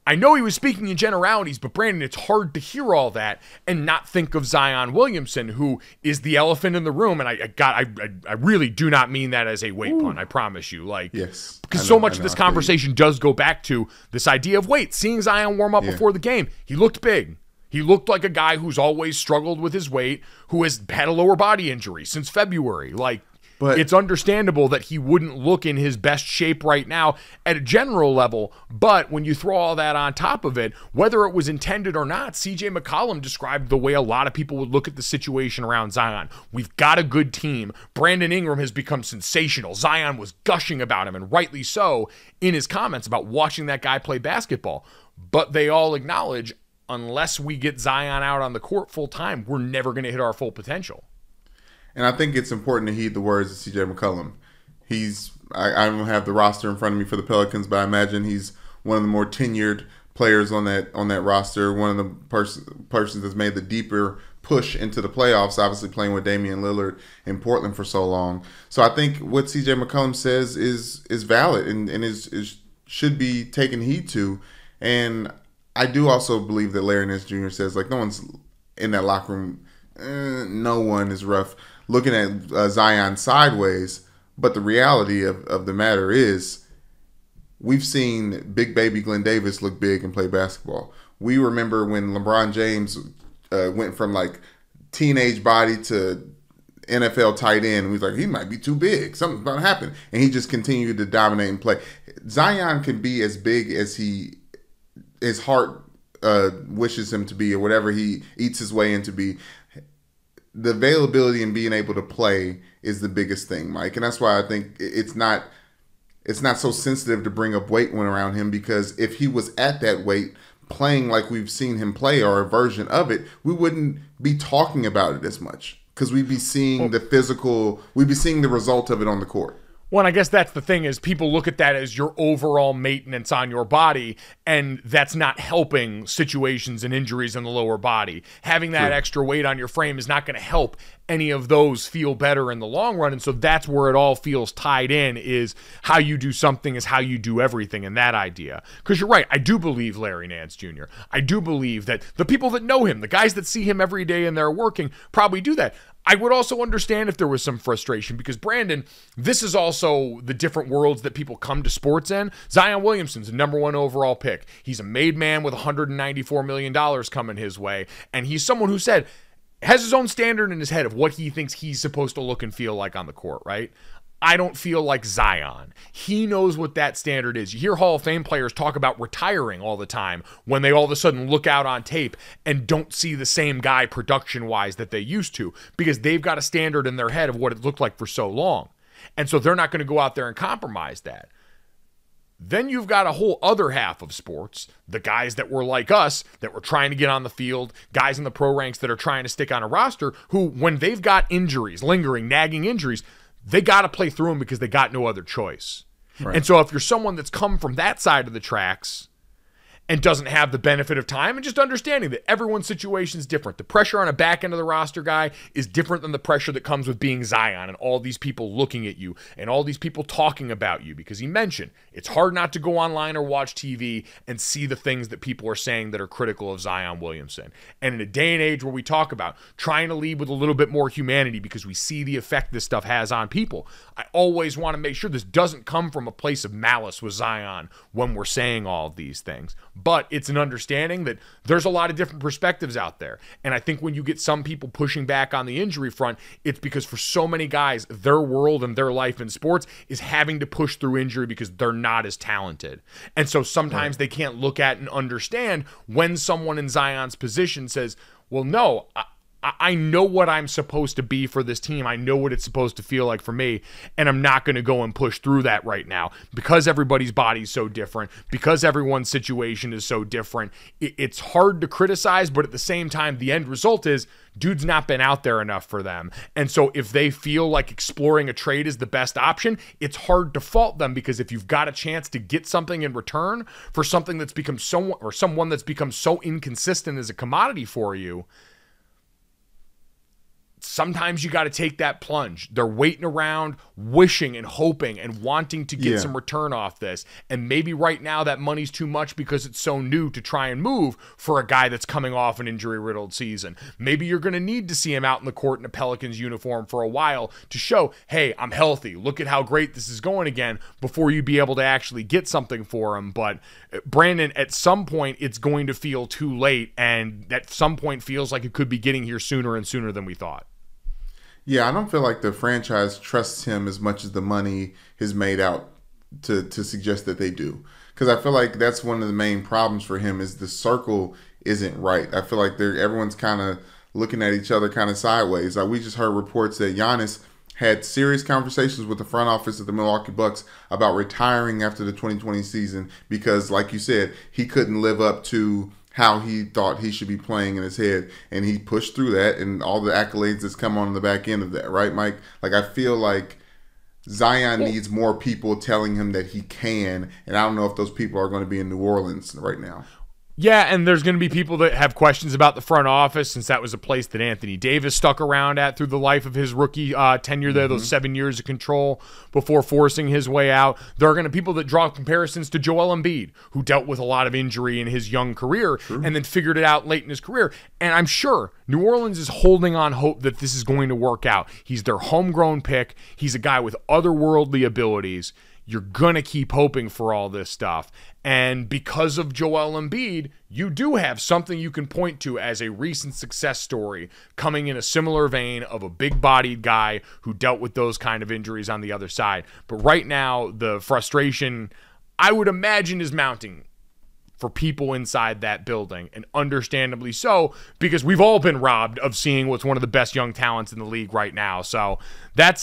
A: I know he was speaking in generalities, but Brandon, it's hard to hear all that and not think of Zion Williamson, who is the elephant in the room. And I really do not mean that as a weight pun. I promise you. Yes, because so much of this conversation does go back to this idea of weight. Seeing Zion warm up before the game, he looked big. He looked like a guy who's always struggled with his weight, who has had a lower body injury since February. But it's understandable that he wouldn't look in his best shape right now at a general level. But when you throw all that on top of it, whether it was intended or not, CJ McCollum described the way a lot of people would look at the situation around Zion. We've got a good team. Brandon Ingram has become sensational. Zion was gushing about him, and rightly so, in his comments about watching that guy play basketball. But they all acknowledge, unless we get Zion out on the court full time, we're never going to hit our full potential.
B: And I think it's important to heed the words of C.J. McCollum. I don't have the roster in front of me for the Pelicans, but I imagine he's one of the more tenured players on that roster, one of the persons that's made the deeper push into the playoffs, obviously playing with Damian Lillard in Portland for so long. So I think what C.J. McCollum says is valid and is should be taken heed to. And I do also believe that Larry Nance Jr. says, like, no one's in that locker room, no one is rough looking at Zion sideways. But the reality of the matter is, we've seen big baby Glenn Davis look big and play basketball. We remember when LeBron James went from like teenage body to NFL tight end. We was like, he might be too big. Something's about to happen. And he just continued to dominate and play. Zion can be as big as his heart wishes him to be, or whatever he eats his way into be. The availability and being able to play is the biggest thing, Mike. And that's why I think it's not so sensitive to bring up weight when around him, because if he was at that weight playing like we've seen him play, or a version of it, we wouldn't be talking about it as much, because we'd be seeing we'd be seeing the result of it on the court.
A: Well, and I guess that's the thing, is people look at that as your overall maintenance on your body, and that's not helping situations and injuries in the lower body. Having that extra weight on your frame is not going to help any of those feel better in the long run. And so that's where it all feels tied in, is how you do something is how you do everything, in that idea. Because you're right, I do believe Larry Nance Jr. I do believe that the people that know him, the guys that see him every day and they're working, probably do that. I would also understand if there was some frustration, because Brandon, this is also the different worlds that people come to sports in. Zion Williamson's a #1 overall pick. He's a made man with $194 million coming his way. And he's someone who has his own standard in his head of what he thinks he's supposed to look and feel like on the court, right? I don't feel like Zion. He knows what that standard is. You hear Hall of Fame players talk about retiring all the time when they all of a sudden look out on tape and don't see the same guy production-wise that they used to, because they've got a standard in their head of what it looked like for so long. And so they're not going to go out there and compromise that. Then you've got a whole other half of sports, the guys that were like us, that were trying to get on the field, guys in the pro ranks that are trying to stick on a roster, who, when they've got injuries, lingering, nagging injuries, they got to play through them because they got no other choice. Right. And so if you're someone that's come from that side of the tracks and doesn't have the benefit of time, and just understanding that everyone's situation is different. The pressure on a back end of the roster guy is different than the pressure that comes with being Zion and all these people looking at you and all these people talking about you, because he mentioned it's hard not to go online or watch TV and see the things that people are saying that are critical of Zion Williamson. And in a day and age where we talk about trying to lead with a little bit more humanity because we see the effect this stuff has on people, I always want to make sure this doesn't come from a place of malice with Zion when we're saying all of these things. But it's an understanding that there's a lot of different perspectives out there. And I think when you get some people pushing back on the injury front, it's because for so many guys, their world and their life in sports is having to push through injury because they're not as talented. And so sometimes they can't look at and understand when someone in Zion's position says, well, no, I know what I'm supposed to be for this team. I know what it's supposed to feel like for me, and I'm not going to go and push through that right now because everybody's body's so different, because everyone's situation is so different. It's hard to criticize, but at the same time, the end result is dude's not been out there enough for them. And so if they feel like exploring a trade is the best option, it's hard to fault them, because if you've got a chance to get something in return for something that's become someone that's become so inconsistent as a commodity for you, sometimes you got to take that plunge. They're waiting around, wishing and hoping and wanting to get some return off this. And maybe right now that money's too much because it's so new to try and move for a guy that's coming off an injury-riddled season. Maybe you're going to need to see him out in the court in a Pelicans uniform for a while to show, hey, I'm healthy. Look at how great this is going again, before you be able to actually get something for him. But Brandon, at some point, it's going to feel too late, and at some point feels like it could be getting here sooner and sooner than we thought.
B: Yeah, I don't feel like the franchise trusts him as much as the money is made out to suggest that they do. Because I feel like that's one of the main problems for him, is the circle isn't right. I feel like everyone's kind of looking at each other kind of sideways. Like, we just heard reports that Giannis had serious conversations with the front office of the Milwaukee Bucks about retiring after the 2020 season because, like you said, he couldn't live up to how he thought he should be playing in his head, and he pushed through that, and all the accolades that's come on the back end of that, right, Mike? Like, I feel like Zion needs more people telling him that he can, and I don't know if those people are going to be in New Orleans right now.
A: Yeah, and there's going to be people that have questions about the front office, since that was a place that Anthony Davis stuck around at through the life of his rookie tenure there, those 7 years of control before forcing his way out. There are going to be people that draw comparisons to Joel Embiid, who dealt with a lot of injury in his young career and then figured it out late in his career. And I'm sure New Orleans is holding on hope that this is going to work out. He's their homegrown pick. He's a guy with otherworldly abilities. You're going to keep hoping for all this stuff. And because of Joel Embiid, you do have something you can point to as a recent success story coming in a similar vein of a big-bodied guy who dealt with those kind of injuries on the other side. But right now, the frustration, I would imagine, is mounting for people inside that building, and understandably so, because we've all been robbed of seeing what's one of the best young talents in the league right now. So that's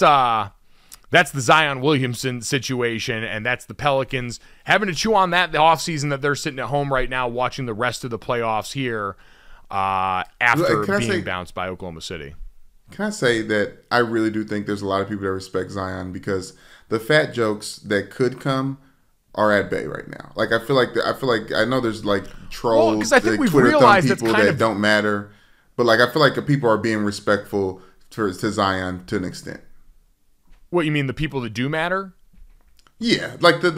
A: the Zion Williamson situation, and that's the Pelicans having to chew on that the offseason that they're sitting at home right now watching the rest of the playoffs here after being bounced by Oklahoma City.
B: Can I say that I really do think there's a lot of people that respect Zion, because the fat jokes that could come are at bay right now. Like, I feel like I know there's like trolls,
A: because I think we've
B: Twitter
A: realized
B: people that don't matter, but like I feel like the people are being respectful to Zion to an extent.
A: What, you mean the people that do matter?
B: Yeah, like the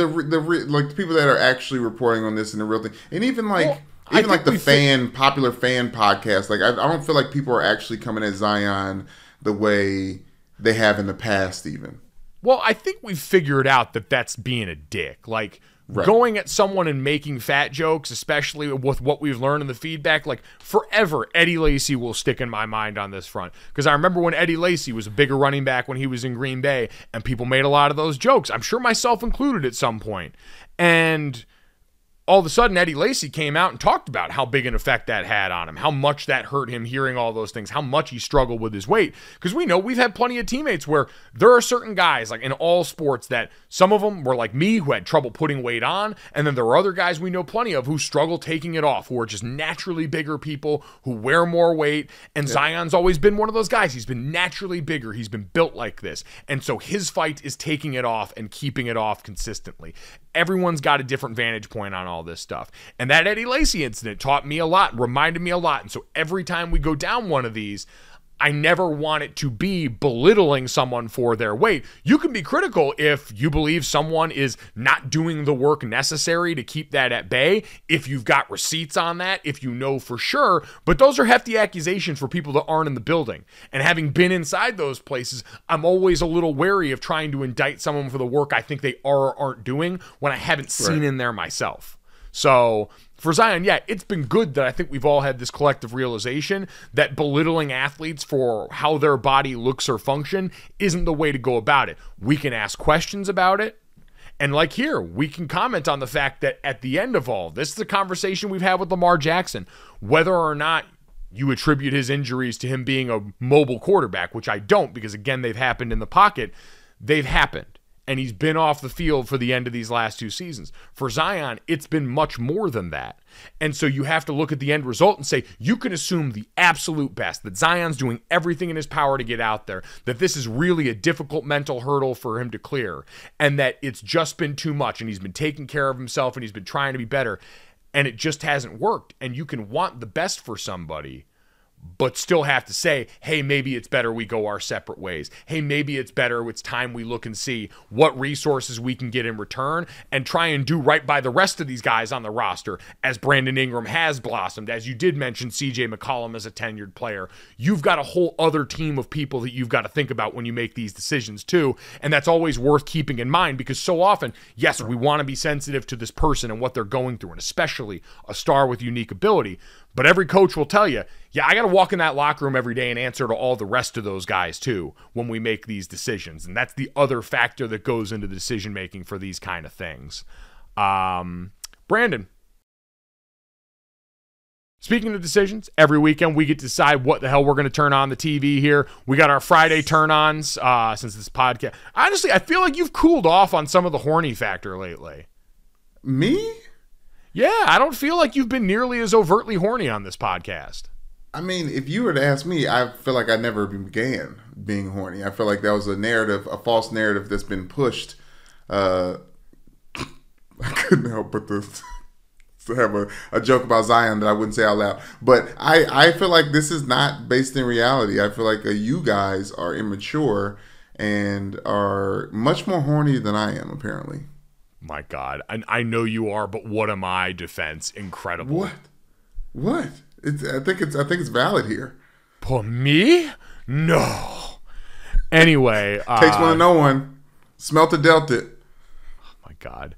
B: people that are actually reporting on this and the real thing, and even like the popular fan podcast. Like, I don't feel like people are actually coming at Zion the way they have in the past, even.
A: Well, I think we've figured out that that's being a dick. Like, going at someone and making fat jokes, especially with what we've learned in the feedback, like, forever, Eddie Lacy will stick in my mind on this front. Because I remember when Eddie Lacy was a bigger running back when he was in Green Bay, and people made a lot of those jokes. I'm sure myself included at some point. And all of a sudden, Eddie Lacy came out and talked about how big an effect that had on him, how much that hurt him hearing all those things, how much he struggled with his weight. Because we know we've had plenty of teammates where there are certain guys, like in all sports, that some of them were like me, who had trouble putting weight on, and then there are other guys we know plenty of who struggle taking it off, who are just naturally bigger people, who wear more weight, and Zion's always been one of those guys. He's been naturally bigger. He's been built like this. And so his fight is taking it off and keeping it off consistently. Everyone's got a different vantage point on all this stuff. And that Eddie Lacy incident taught me a lot, reminded me a lot. And so every time we go down one of these, I never want it to be belittling someone for their weight. You can be critical if you believe someone is not doing the work necessary to keep that at bay, if you've got receipts on that, if you know for sure. But those are hefty accusations for people that aren't in the building. And having been inside those places, I'm always a little wary of trying to indict someone for the work I think they are or aren't doing when I haven't seen in there myself. So for Zion, yeah, it's been good that I think we've all had this collective realization that belittling athletes for how their body looks or function isn't the way to go about it. We can ask questions about it. And like here, we can comment on the fact that at the end of all, this is a conversation we've had with Lamar Jackson, whether or not you attribute his injuries to him being a mobile quarterback, which I don't, because again, they've happened in the pocket. They've happened. And he's been off the field for the end of these last 2 seasons. For Zion, it's been much more than that. And so you have to look at the end result and say, you can assume the absolute best, that Zion's doing everything in his power to get out there, that this is really a difficult mental hurdle for him to clear, and that it's just been too much, and he's been taking care of himself, and he's been trying to be better, and it just hasn't worked. And you can want the best for somebody, but still have to say, hey, maybe it's better we go our separate ways. Hey, maybe it's better, it's time we look and see what resources we can get in return and try and do right by the rest of these guys on the roster, as Brandon Ingram has blossomed. As you did mention, CJ McCollum as a tenured player. You've got a whole other team of people that you've got to think about when you make these decisions too, and that's always worth keeping in mind, because so often, yes, we want to be sensitive to this person and what they're going through, and especially a star with unique ability. But every coach will tell you, yeah, I got to walk in that locker room every day and answer to all the rest of those guys too when we make these decisions. And that's the other factor that goes into the decision-making for these kind of things. Brandon, speaking of decisions, every weekend we get to decide what the hell we're going to turn on the TV here. We got our Friday turn-ons since this podcast. Honestly, I feel like you've cooled off on some of the horny factor lately.
B: Me?
A: Yeah, I don't feel like you've been nearly as overtly horny on this podcast.
B: I mean, if you were to ask me, I feel like I never began being horny. I feel like that was a narrative, a false narrative that's been pushed. I couldn't help but to have a joke about Zion that I wouldn't say out loud. But I feel like this is not based in reality. I feel like you guys are immature and are much more horny than I am, apparently.
A: My God. I know you are, but what am I? Defense. Incredible.
B: What? I think it's valid here.
A: For me? No. Anyway.
B: Takes one to know one. Smelt it, dealt it.
A: Oh, my God.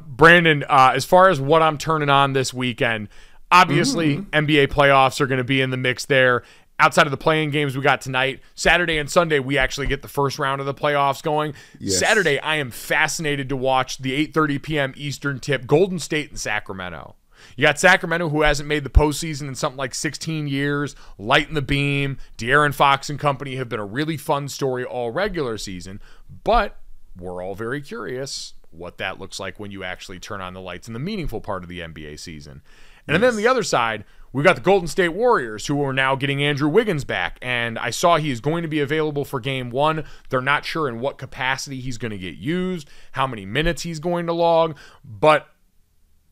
A: Brandon, as far as what I'm turning on this weekend, obviously NBA playoffs are going to be in the mix there. Outside of the play-in games we got tonight, Saturday and Sunday, we actually get the first round of the playoffs going. Yes. Saturday, I am fascinated to watch the 8:30 p.m. Eastern tip, Golden State and Sacramento. You got Sacramento, who hasn't made the postseason in something like 16 years, lighting the beam. De'Aaron Fox and company have been a really fun story all regular season, but we're all very curious what that looks like when you actually turn on the lights in the meaningful part of the NBA season. And then on the other side, we've got the Golden State Warriors, who are now getting Andrew Wiggins back. And I saw he is going to be available for game 1. They're not sure in what capacity he's going to get used, how many minutes he's going to log. But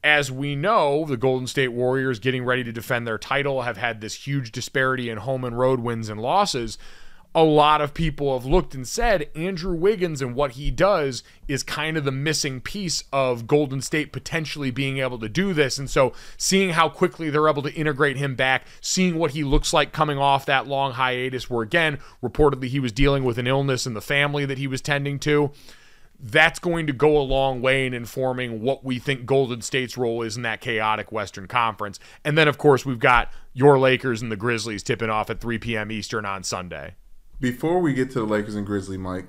A: as we know, the Golden State Warriors, getting ready to defend their title, have had this huge disparity in home and road wins and losses. A lot of people have looked and said Andrew Wiggins and what he does is kind of the missing piece of Golden State potentially being able to do this. And so seeing how quickly they're able to integrate him back, seeing what he looks like coming off that long hiatus where, again, reportedly he was dealing with an illness in the family that he was tending to, that's going to go a long way in informing what we think Golden State's role is in that chaotic Western Conference. And then, of course, we've got your Lakers and the Grizzlies tipping off at 3 p.m. Eastern on Sunday.
B: Before we get to the Lakers and Grizzlies, Mike,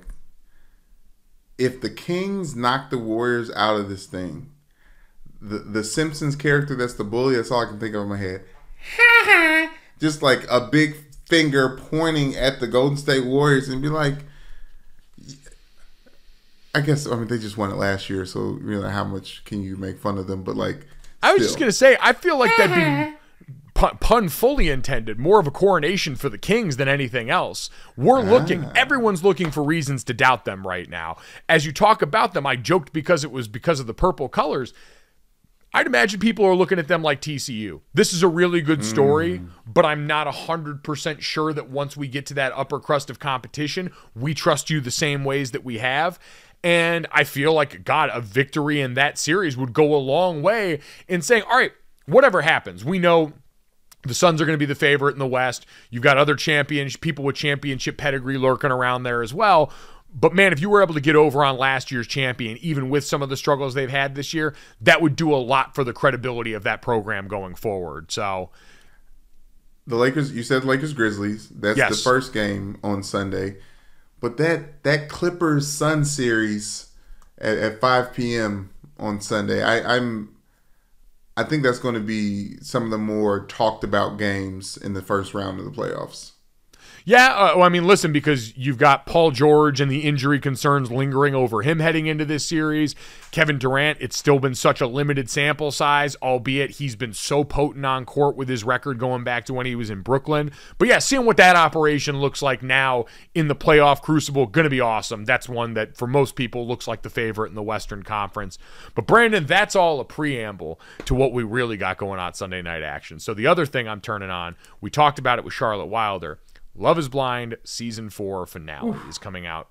B: if the Kings knock the Warriors out of this thing, the Simpsons character that's the bully, that's all I can think of in my head. Just like a big finger pointing at the Golden State Warriors and be like, I mean, they just won it last year, so you know, how much can you make fun of them? But like,
A: I was just going to say, I feel like that'd be... pun fully intended, more of a coronation for the Kings than anything else. Everyone's looking for reasons to doubt them right now. As you talk about them, I joked because it was because of the purple colors. I'd imagine people are looking at them like TCU. This is a really good story, but I'm not 100% sure that once we get to that upper crust of competition, we trust you the same ways that we have. And I feel like, God, a victory in that series would go a long way in saying, all right, whatever happens, we know the Suns are going to be the favorite in the West. You've got other people with championship pedigree lurking around there as well. But, man, if you were able to get over on last year's champion, even with some of the struggles they've had this year, that would do a lot for the credibility of that program going forward. So,
B: the Lakers, you said Lakers-Grizzlies. That's the first game on Sunday. But that Clippers-Sun series at 5 p.m. on Sunday, I think that's going to be some of the more talked about games in the first round of the playoffs.
A: Yeah, I mean, listen, because you've got Paul George and the injury concerns lingering over him heading into this series. Kevin Durant, it's still been such a limited sample size, albeit he's been so potent on court with his record going back to when he was in Brooklyn. But yeah, seeing what that operation looks like now in the playoff crucible, going to be awesome. That's one that for most people looks like the favorite in the Western Conference. But Brandon, that's all a preamble to what we really got going on Sunday night action. So the other thing I'm turning on, we talked about it with Charlotte Wilder. Love is Blind Season 4 finale is coming out.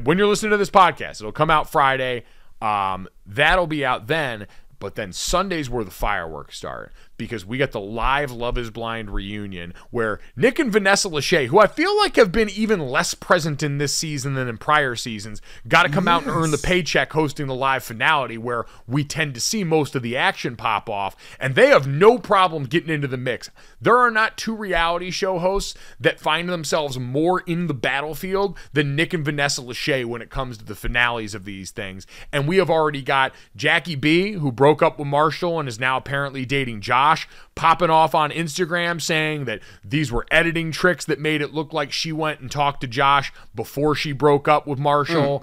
A: When you're listening to this podcast, it'll come out Friday. That'll be out then. But then Sunday's where the fireworks start, because we get the live Love is Blind reunion where Nick and Vanessa Lachey, who I feel like have been even less present in this season than in prior seasons, got to come out and earn the paycheck hosting the live finale where we tend to see most of the action pop off, and they have no problem getting into the mix. There are not two reality show hosts that find themselves more in the battlefield than Nick and Vanessa Lachey when it comes to the finales of these things. And we have already got Jackie B, who broke up with Marshall and is now apparently dating Josh, Josh popping off on Instagram saying that these were editing tricks that made it look like she went and talked to Josh before she broke up with Marshall,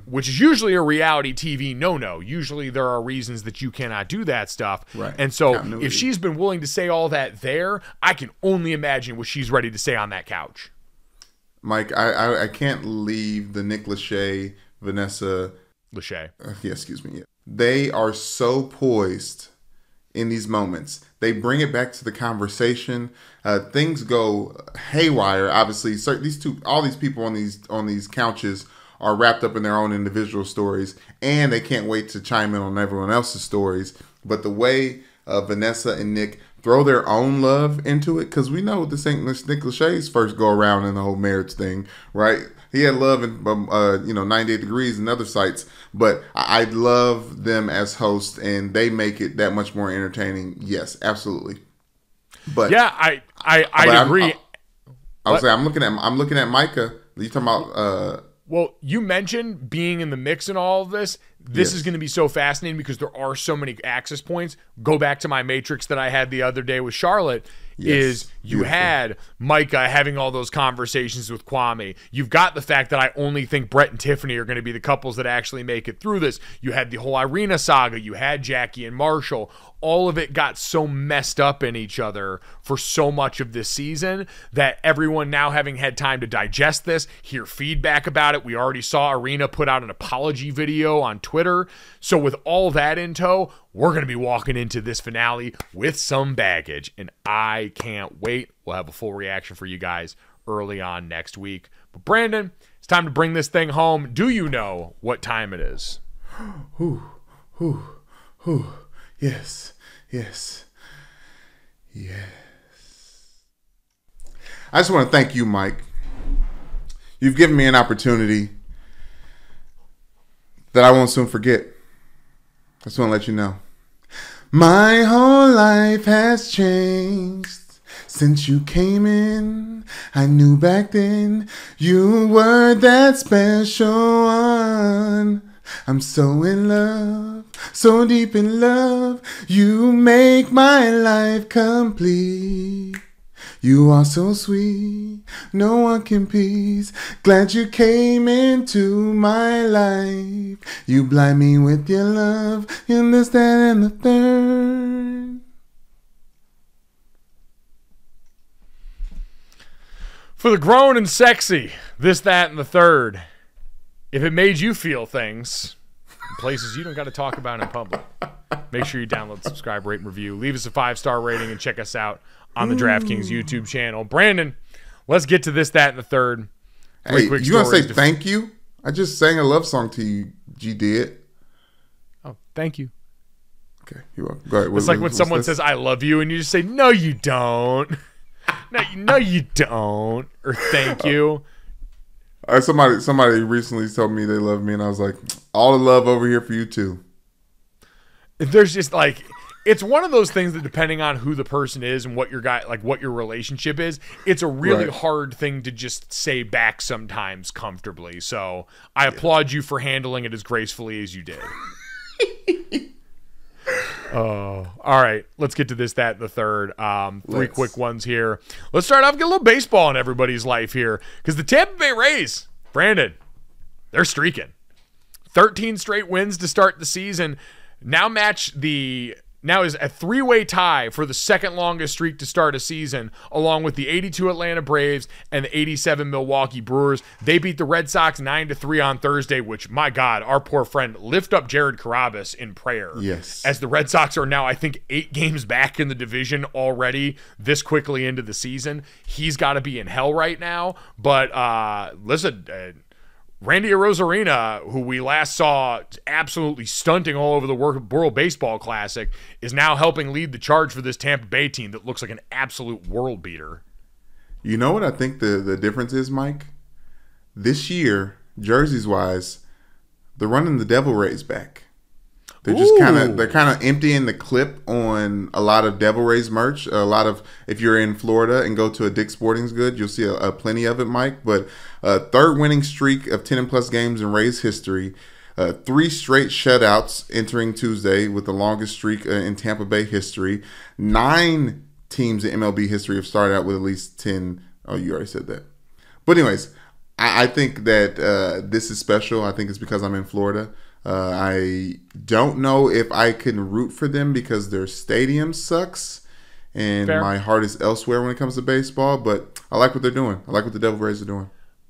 A: which is usually a reality TV no-no. Usually there are reasons that you cannot do that stuff.
B: Right.
A: And so if she's been willing to say all that there, I can only imagine what she's ready to say on that couch.
B: Mike, I can't leave the Nick Lachey, Vanessa
A: Lachey.
B: Yeah, excuse me. They are so poised in these moments. They bring it back to the conversation. Things go haywire. Obviously, all these people on these couches are wrapped up in their own individual stories, and they can't wait to chime in on everyone else's stories. But the way Vanessa and Nick throw their own love into it, because we know this ain't Nick Lachey's first go around in the whole marriage thing, right? He had love in 98 Degrees and other sites, but I love them as hosts, and they make it that much more entertaining. Yes, absolutely. But
A: yeah, I agree.
B: I would say I'm looking at Micah. You talking about?
A: Well, you mentioned being in the mix and all of this. This is going to be so fascinating because there are so many access points. Go back to my matrix that I had the other day with Charlotte. Is you had Micah having all those conversations with Kwame. You've got the fact that I only think Brett and Tiffany are going to be the couples that actually make it through this. You had the whole Irina saga. You had Jackie and Marshall. All of it got so messed up in each other for so much of this season that everyone now having had time to digest this, hear feedback about it. We already saw Irina put out an apology video on Twitter. So with all that in tow, we're going to be walking into this finale with some baggage, and I can't wait. We'll have a full reaction for you guys early on next week. But Brandon, it's time to bring this thing home. Do you know what time it is?
B: Yes. I just want to thank you, Mike. You've given me an opportunity that I won't soon forget. I just want to let you know. My whole life has changed since you came in. I knew back then you were that special one. I'm so in love, so deep in love. You make my life complete. You are so sweet, no one can please. Glad you came into my life. You blind me with your love, in this, that, and the third.
A: For the grown and sexy, this, that, and the third. If it made you feel things in places you don't got to talk about in public, make sure you download, subscribe, rate, and review. Leave us a 5-star rating and check us out on the DraftKings YouTube channel. Brandon, let's get to this, that, and the third.
B: Hey, you want to say thank you? I just sang a love song to you, G did.
A: Oh, thank you.
B: Okay, you're welcome. Go ahead.
A: It's like when someone says, I love you, and you just say, no, you don't. No, you don't. Or thank you.
B: Somebody recently told me they love me, and I was like, all the love over here for you, too.
A: There's just like... It's one of those things that depending on who the person is and what what your relationship is, it's a really hard thing to just say back sometimes comfortably. So I applaud you for handling it as gracefully as you did. Oh, all right. Let's get to this, that, and the third. Three quick ones here. Let's start off, get a little baseball in everybody's life here. Because the Tampa Bay Rays, Brandon, they're streaking. 13 straight wins to start the season. Now is a 3-way tie for the second longest streak to start a season, along with the 82 Atlanta Braves and the 87 Milwaukee Brewers. They beat the Red Sox 9-3 on Thursday, which, my God, our poor friend, lift up Jared Carrabis in prayer.
B: Yes.
A: As the Red Sox are now, I think, 8 games back in the division already this quickly into the season. He's got to be in hell right now. But listen, Randy Arozarena, who we last saw absolutely stunting all over the World Baseball Classic, is now helping lead the charge for this Tampa Bay team that looks like an absolute world beater.
B: You know what I think the difference is, Mike? This year, jerseys-wise, they're running the Devil Rays back. They're just kind of emptying the clip on a lot of Devil Rays merch. A lot of, if you're in Florida and go to a Dick's Sporting Goods, you'll see plenty of it, Mike. But third winning streak of 10 and plus games in Rays history. 3 straight shutouts entering Tuesday with the longest streak in Tampa Bay history. 9 teams in MLB history have started out with at least 10. Oh, you already said that. But anyways, I think that this is special. I think it's because I'm in Florida. I don't know if I can root for them because their stadium sucks and
A: Fair.
B: My heart is elsewhere when it comes to baseball. But I like what they're doing. I like what the Devil Rays are doing.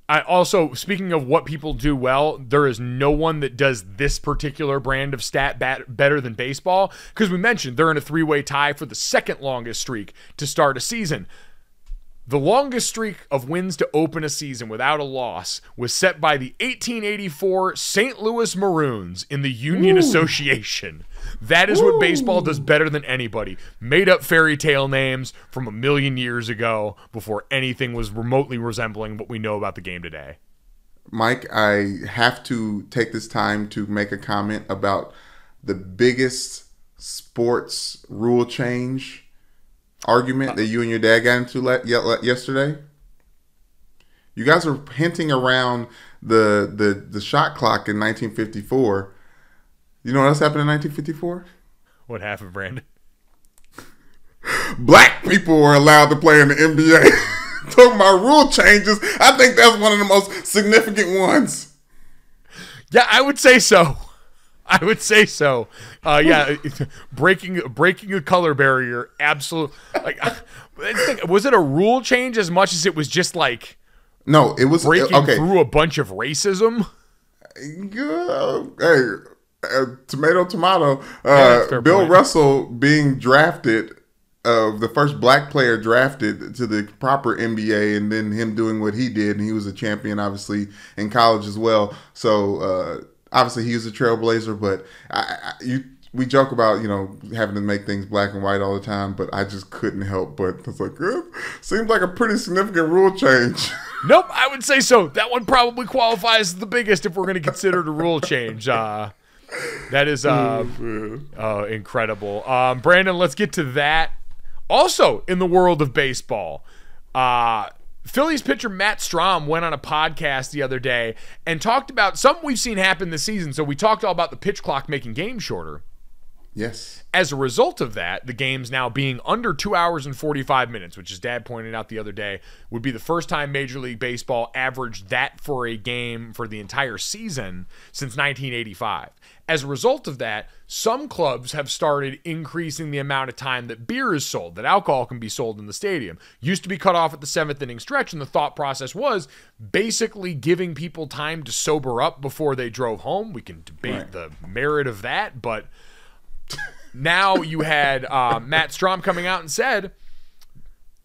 A: I also, speaking of what people do well, there is no one that does this particular brand of stat better than baseball, because we mentioned they're in a 3-way tie for the second longest streak to start a season. The longest streak of wins to open a season without a loss was set by the 1884 St. Louis Maroons in the Union Association. That is what baseball does better than anybody. Made up fairy tale names from a million years ago before anything was remotely resembling what we know about the game today.
B: Mike, I have to take this time to make a comment about the biggest sports rule change argument that you and your dad got into yesterday. You guys are hinting around the shot clock in 1954. You know what else happened in 1954?
A: What happened, Brandon?
B: Black people were allowed to play in the NBA. Talking about rule changes, I think that's one of the most significant ones.
A: Yeah, I would say so. Yeah, breaking the color barrier, absolutely. Like, was it a rule change as much as it was just like
B: no? It was
A: breaking through a bunch of racism.
B: Hey, tomato.
A: Bill
B: Bill Russell being drafted, the first black player drafted to the proper NBA, and then him doing what he did, and he was a champion, obviously, in college as well. So. Obviously, he was a trailblazer, but we joke about, having to make things black and white all the time, but I just couldn't help but it's like, seems like a pretty significant rule change.
A: Nope, I would say so. That one probably qualifies as the biggest if we're going to consider it a rule change. That is incredible. Brandon, let's get to that. Also, in the world of baseball, Phillies pitcher Matt Strahm went on a podcast the other day and talked about something we've seen happen this season. So we talked all about the pitch clock making games shorter.
B: Yes.
A: As a result of that, the games now being under 2 hours and 45 minutes, which, as Dad pointed out the other day, would be the first time Major League Baseball averaged that for a game for the entire season since 1985. As a result of that, some clubs have started increasing the amount of time that beer is sold, that alcohol can be sold in the stadium. Used to be cut off at the 7th inning stretch, and the thought process was basically giving people time to sober up before they drove home. We can debate the merit of that, but now you had Matt Strahm coming out and said,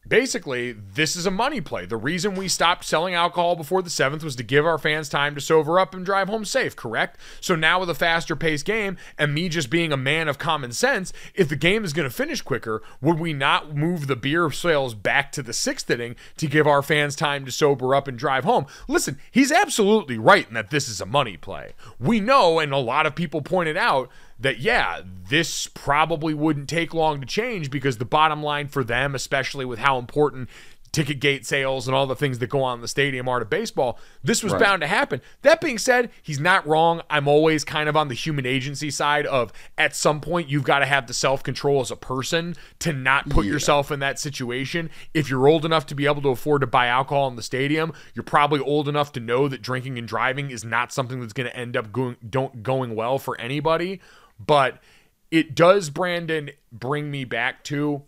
A: basically, this is a money play. The reason we stopped selling alcohol before the 7th was to give our fans time to sober up and drive home safe, correct? So now with a faster paced game and me just being a man of common sense, if the game is going to finish quicker, would we not move the beer sales back to the 6th inning to give our fans time to sober up and drive home? Listen, he's absolutely right in that this is a money play. We know, and a lot of people pointed out, that, yeah, this probably wouldn't take long to change because the bottom line for them, especially with how important ticket gate sales and all the things that go on in the stadium are to baseball, this was bound to happen. That being said, he's not wrong. I'm always kind of on the human agency side of, at some point, you've got to have the self-control as a person to not put yourself in that situation. If you're old enough to be able to afford to buy alcohol in the stadium, you're probably old enough to know that drinking and driving is not something that's going to end up going well for anybody. But it does, Brandon, bring me back to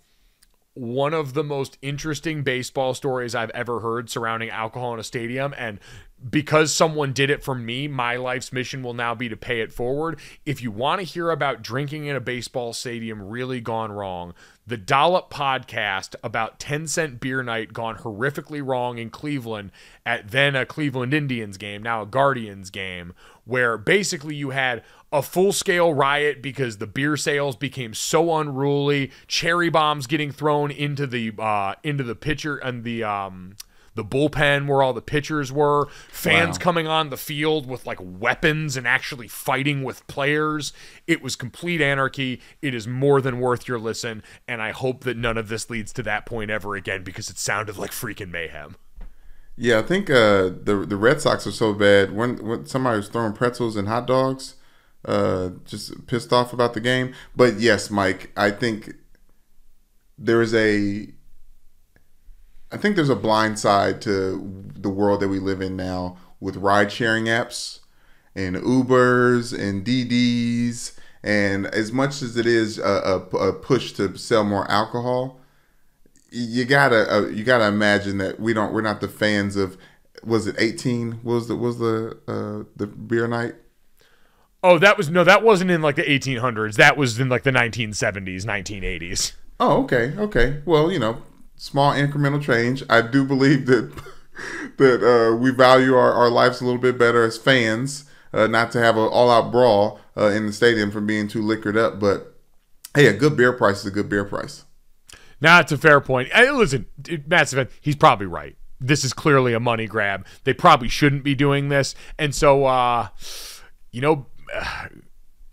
A: one of the most interesting baseball stories I've ever heard surrounding alcohol in a stadium. And because someone did it for me, my life's mission will now be to pay it forward. If you want to hear about drinking in a baseball stadium really gone wrong, the Dollop podcast about 10-cent beer night gone horrifically wrong in Cleveland at then a Cleveland Indians game, now a Guardians game, where basically you had a full-scale riot because the beer sales became so unruly, cherry bombs getting thrown into the pitcher and the bullpen where all the pitchers were, fans coming on the field with like weapons and actually fighting with players. It was complete anarchy. It is more than worth your listen, and I hope that none of this leads to that point ever again because it sounded like freaking mayhem.
B: Yeah, I think the Red Sox are so bad. When somebody was throwing pretzels and hot dogs, just pissed off about the game. But yes, Mike, I think there's a blind side to the world that we live in now with ride sharing apps and Ubers and DDs, and as much as it is a push to sell more alcohol, you gotta imagine that we're not the fans of. Was it 18? Was the beer night?
A: Oh, that wasn't in like the 1800s. That was in like the 1970s, 1980s.
B: Oh, okay. Well, small incremental change. I do believe that we value our lives a little bit better as fans, not to have an all-out brawl in the stadium from being too liquored up. But hey, a good beer price is a good beer price.
A: Nah, it's a fair point. Listen, Matt, he's probably right. This is clearly a money grab. They probably shouldn't be doing this. And so,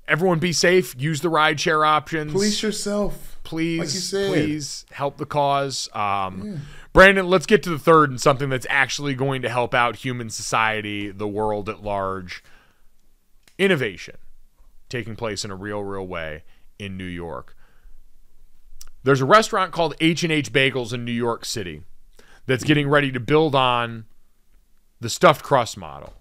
A: everyone be safe. Use the rideshare options.
B: Police yourself.
A: Please,
B: like you said.
A: Please help the cause. Brandon, let's get to the third and something that's actually going to help out human society, the world at large. Innovation taking place in a real way in New York. There's a restaurant called H&H Bagels in New York City that's getting ready to build on the stuffed crust model.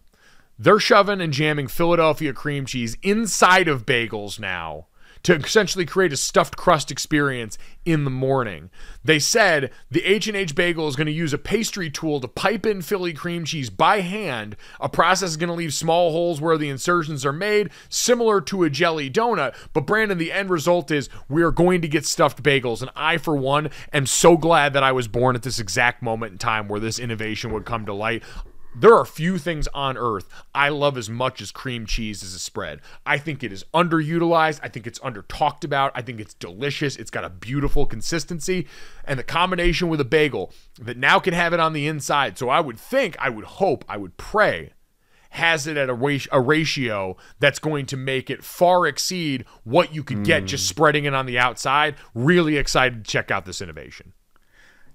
A: They're shoving and jamming Philadelphia cream cheese inside of bagels now to essentially create a stuffed crust experience in the morning. They said the H&H Bagel is going to use a pastry tool to pipe in Philly cream cheese by hand. A process is going to leave small holes where the insertions are made, similar to a jelly donut. But Brandon, the end result is we are going to get stuffed bagels. And I, for one, am so glad that I was born at this exact moment in time where this innovation would come to light. There are few things on earth I love as much as cream cheese as a spread. I think it is underutilized. I think it's under-talked about. I think it's delicious. It's got a beautiful consistency. And the combination with a bagel that now can have it on the inside. So I would hope, I would pray, has it at a ratio that's going to make it far exceed what you could get just spreading it on the outside. Really excited to check out this innovation.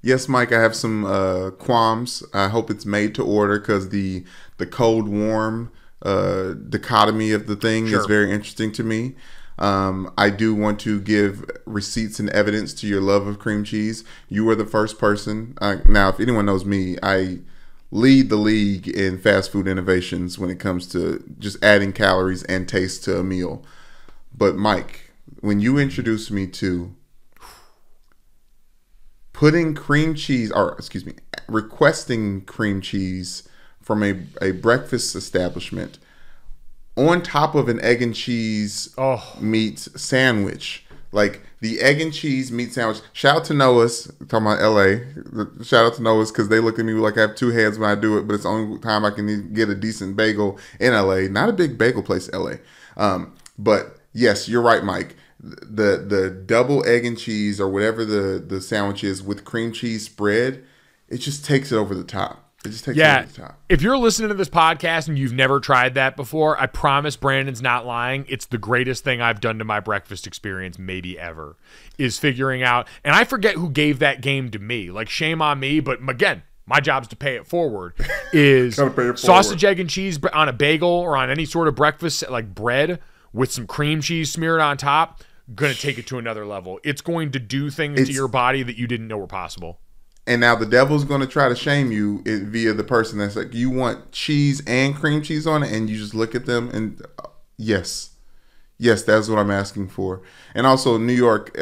B: Yes, Mike, I have some qualms. I hope it's made to order because the cold-warm dichotomy of the thing is very interesting to me. I do want to give receipts and evidence to your love of cream cheese. You were the first person. Now, if anyone knows me, I lead the league in fast food innovations when it comes to just adding calories and taste to a meal. But, Mike, when you introduced me to requesting cream cheese from a breakfast establishment on top of an egg and cheese meat sandwich. Like the egg and cheese meat sandwich. Shout out to Noah's, talking about LA. Shout out to Noah's because they look at me like I have two heads when I do it, but it's the only time I can get a decent bagel in LA. Not a big bagel place, LA. But yes, you're right, Mike. The double egg and cheese or whatever the sandwich is with cream cheese spread, it just takes it over the top. It just takes it over the top.
A: If you're listening to this podcast and you've never tried that before, I promise Brandon's not lying. It's the greatest thing I've done to my breakfast experience maybe ever, is figuring out, and I forget who gave that game to me. Like, shame on me, but again, my job's to pay it forward, is sausage, egg, and cheese on a bagel or on any sort of breakfast, like bread with some cream cheese smeared on top. Going to take it to another level. It's going to do things to your body that you didn't know were possible.
B: And now the devil's going to try to shame you via the person that's like, you want cheese and cream cheese on it, and you just look at them and yes, that's what I'm asking for. And also New York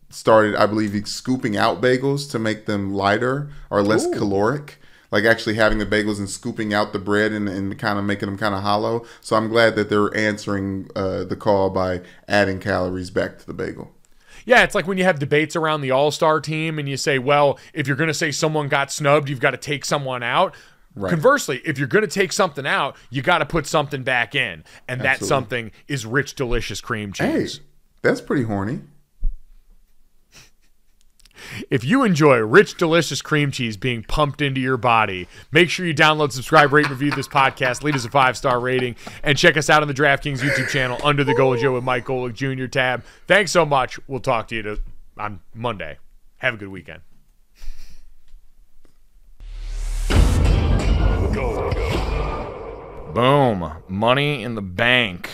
B: started, I believe, scooping out bagels to make them lighter or less caloric. Like actually having the bagels and scooping out the bread and kind of making them kind of hollow. So I'm glad that they're answering the call by adding calories back to the bagel.
A: Yeah, it's like when you have debates around the all-star team and you say, well, if you're going to say someone got snubbed, you've got to take someone out. Right. Conversely, if you're going to take something out, you got to put something back in. And that something is rich, delicious cream cheese.
B: Hey, that's pretty horny.
A: If you enjoy rich, delicious cream cheese being pumped into your body, make sure you download, subscribe, rate, and review this podcast, leave us a 5-star rating, and check us out on the DraftKings YouTube channel under the Gojo with Mike Golick Jr. tab. Thanks so much. We'll talk to you on Monday. Have a good weekend. Boom. Money in the Bank.